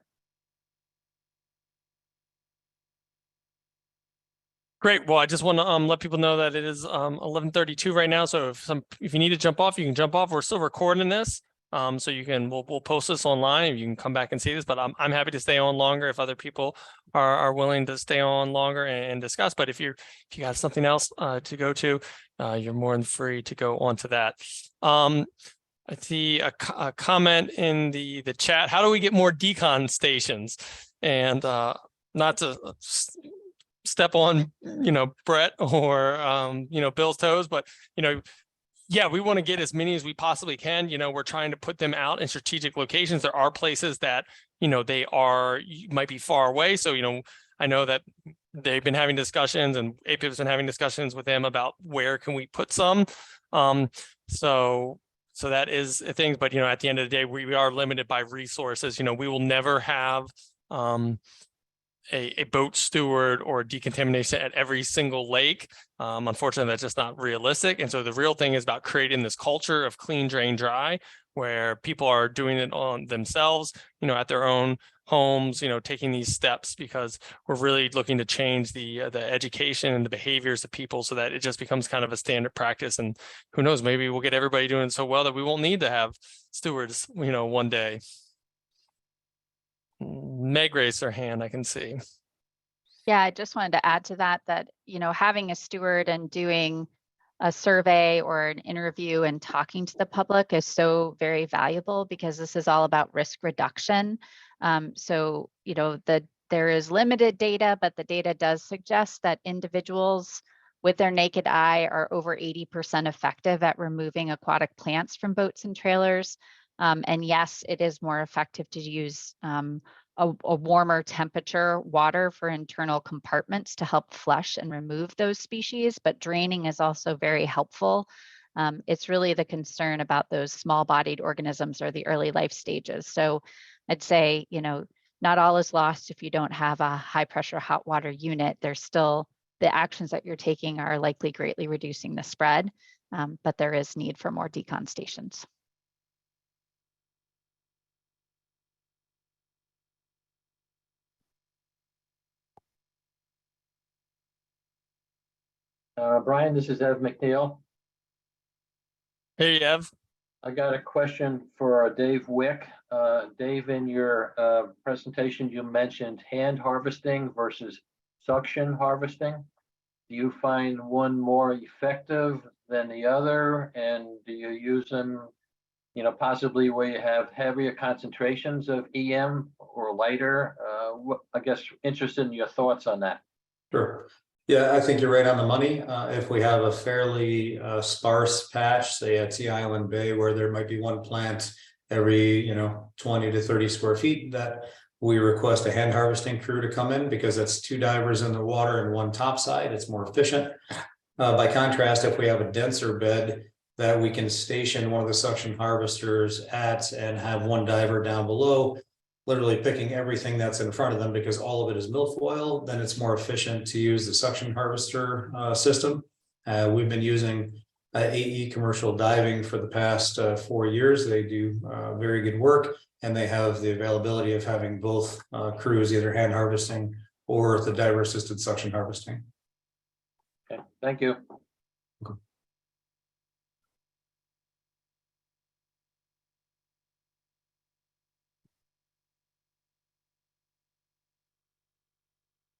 Great. Well, I just want to let people know that it is 11:32 right now. So if you need to jump off, you can jump off. We're still recording this. So we'll post this online and you can come back and see this, but I'm happy to stay on longer if other people are willing to stay on longer and discuss. But if you got something else to go to, you're more than free to go on to that. I see a comment in the chat. How do we get more decon stations? And not to step on, Brett or, Bill's toes, but, yeah, we want to get as many as we possibly can. We're trying to put them out in strategic locations. There are places that, might be far away. So, I know that they've been having discussions and APIV's been having discussions with them about where can we put some. So that is a thing, but, at the end of the day, we are limited by resources. We will never have, a boat steward or decontamination at every single lake. Unfortunately, that's just not realistic. And so the real thing is about creating this culture of clean, drain, dry, where people are doing it on themselves, at their own homes, taking these steps, because we're really looking to change the education and the behaviors of people so that it just becomes kind of a standard practice. And who knows, maybe we'll get everybody doing so well that we won't need to have stewards, one day. Meg raised her hand, I can see. Yeah, I just wanted to add to that, having a steward and doing a survey or an interview and talking to the public is so very valuable, because this is all about risk reduction. So, there is limited data, but the data does suggest that individuals with their naked eye are over 80% effective at removing aquatic plants from boats and trailers. And yes, it is more effective to use a warmer temperature water for internal compartments to help flush and remove those species, but draining is also very helpful. It's really the concern about those small-bodied organisms or the early life stages. So I'd say, not all is lost if you don't have a high-pressure hot water unit. There's still, the actions that you're taking are likely greatly reducing the spread, but there is need for more decon stations. Brian, this is Ev McNeil. Hey, Ev. I got a question for Dave Wick. Dave, in your presentation, you mentioned hand harvesting versus suction harvesting. Do you find one more effective than the other? And do you use them, possibly where you have heavier concentrations of EM or lighter? I guess interested in your thoughts on that. Sure. Yeah, I think you're right on the money. If we have a fairly sparse patch, say at Sea Island Bay, where there might be one plant every 20 to 30 square feet, that we request a hand harvesting crew to come in, because that's 2 divers in the water and 1 topside. It's more efficient. By contrast, if we have a denser bed, that we can station one of the suction harvesters at and have 1 diver down below, literally picking everything that's in front of them, because all of it is milfoil, then it's more efficient to use the suction harvester system. We've been using AE Commercial Diving for the past 4 years. They do very good work, and they have the availability of having both crews, either hand harvesting or the diver assisted suction harvesting. Okay, thank you.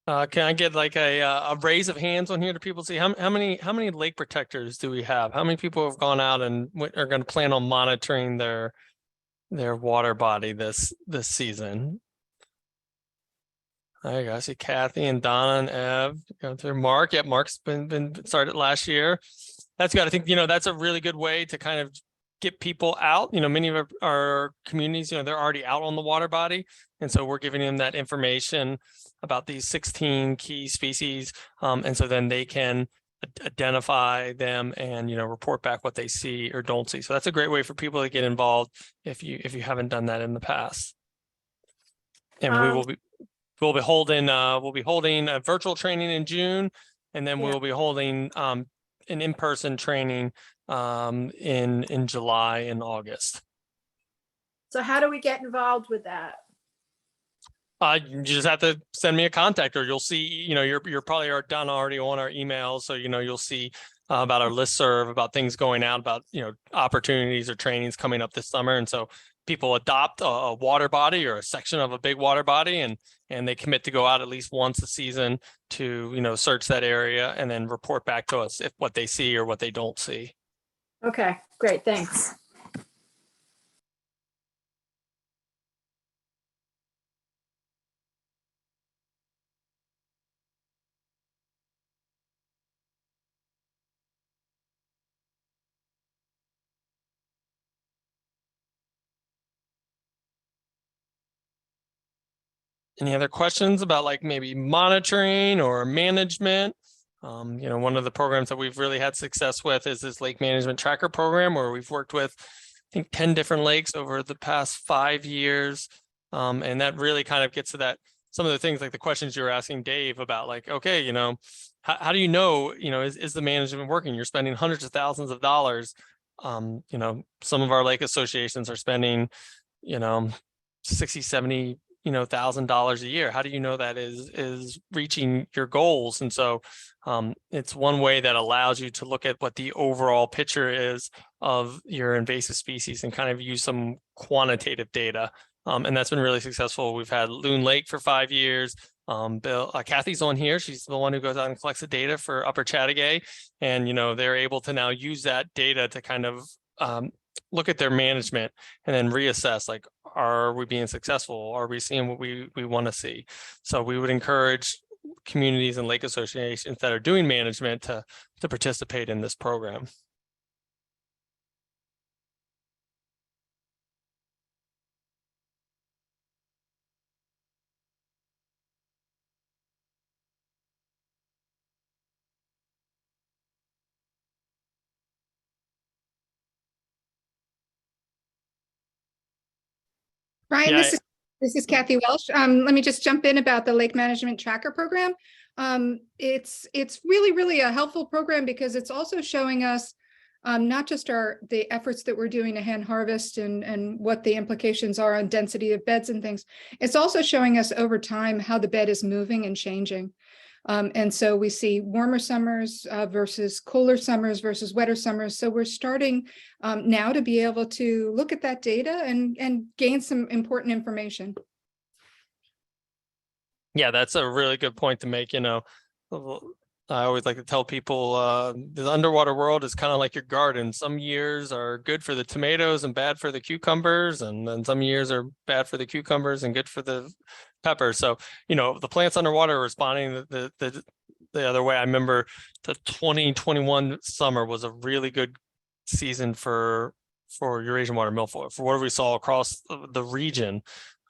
Can I get like a raise of hands on here to people see how many lake protectors do we have? How many people have gone out and are going to plan on monitoring their water body this season? There you go. I see Kathy and Donna and Ev going through. Mark, yeah, Mark's been started last year. That's good. I think that's a really good way to kind of get people out. Many of our communities, they're already out on the water body, and so we're giving them that information about these 16 key species, and so then they can identify them and report back what they see or don't see. So that's a great way for people to get involved if you haven't done that in the past. And we'll be holding a virtual training in June, and then we'll be holding an in-person training in July and August. So how do we get involved with that? You just have to send me a contact, or you'll see, you're probably done already on our emails. So, you'll see about our listserv, about things going out, about, opportunities or trainings coming up this summer. And so people adopt a water body or a section of a big water body, and they commit to go out at least once a season to, search that area and then report back to us if what they see or what they don't see. Okay, great. Thanks. Any other questions about like maybe monitoring or management? One of the programs that we've really had success with is this lake management tracker program, where we've worked with, I think, 10 different lakes over the past 5 years. And that really kind of gets to that, some of the things like the questions you were asking Dave about, like, okay, how do you know, is the management working? You're spending hundreds of thousands of dollars. Some of our lake associations are spending, 60, 70, $1,000 a year. How do you know that is reaching your goals? And so it's one way that allows you to look at what the overall picture is of your invasive species and kind of use some quantitative data. And that's been really successful. We've had Loon Lake for 5 years. Kathy's on here. She's the one who goes out and collects the data for Upper Chattagay. And, they're able to now use that data to kind of look at their management and then reassess, like, are we being successful? Are we seeing what we want to see? So we would encourage communities and lake associations that are doing management to participate in this program. Brian, this is Kathy Welsh. Let me just jump in about the Lake Management Tracker Program. It's really a helpful program because it's also showing us not just the efforts that we're doing to hand harvest and what the implications are on density of beds and things. It's also showing us over time how the bed is moving and changing. And so we see warmer summers versus cooler summers versus wetter summers. So we're starting now to be able to look at that data and gain some important information. Yeah, that's a really good point to make. I always like to tell people the underwater world is kind of like your garden. Some years are good for the tomatoes and bad for the cucumbers, and then some years are bad for the cucumbers and good for the peppers. So, the plants underwater are responding the other way. I remember the 2021 summer was a really good season for Eurasian water milfoil. For what we saw across the region,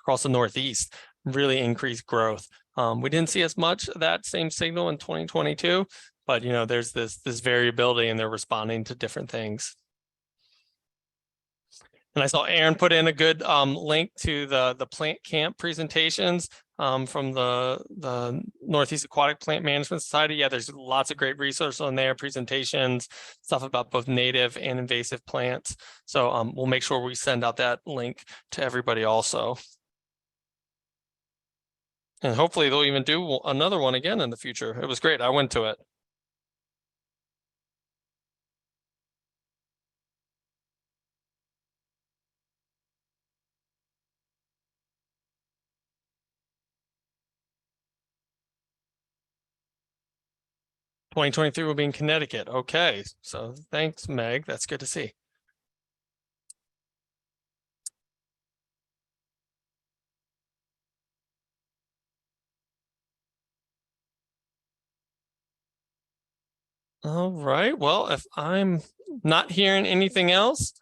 across the Northeast, really increased growth. We didn't see as much of that same signal in 2022, but there's this variability and they're responding to different things. And I saw Aaron put in a good link to the plant camp presentations from the Northeast Aquatic Plant Management Society. Yeah, there's lots of great resources on there, presentations, stuff about both native and invasive plants. So we'll make sure we send out that link to everybody also. And hopefully they'll even do another one again in the future. It was great. I went to it. 2023 will be in Connecticut. Okay, so thanks, Meg. That's good to see. All right, well, if I'm not hearing anything else,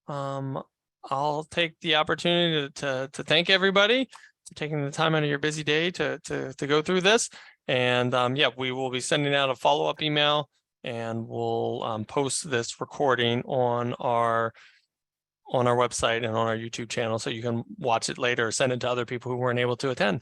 I'll take the opportunity to thank everybody for taking the time out of your busy day to go through this. And yeah, we will be sending out a follow-up email, and we'll post this recording on our website and on our YouTube channel, so you can watch it later or send it to other people who weren't able to attend.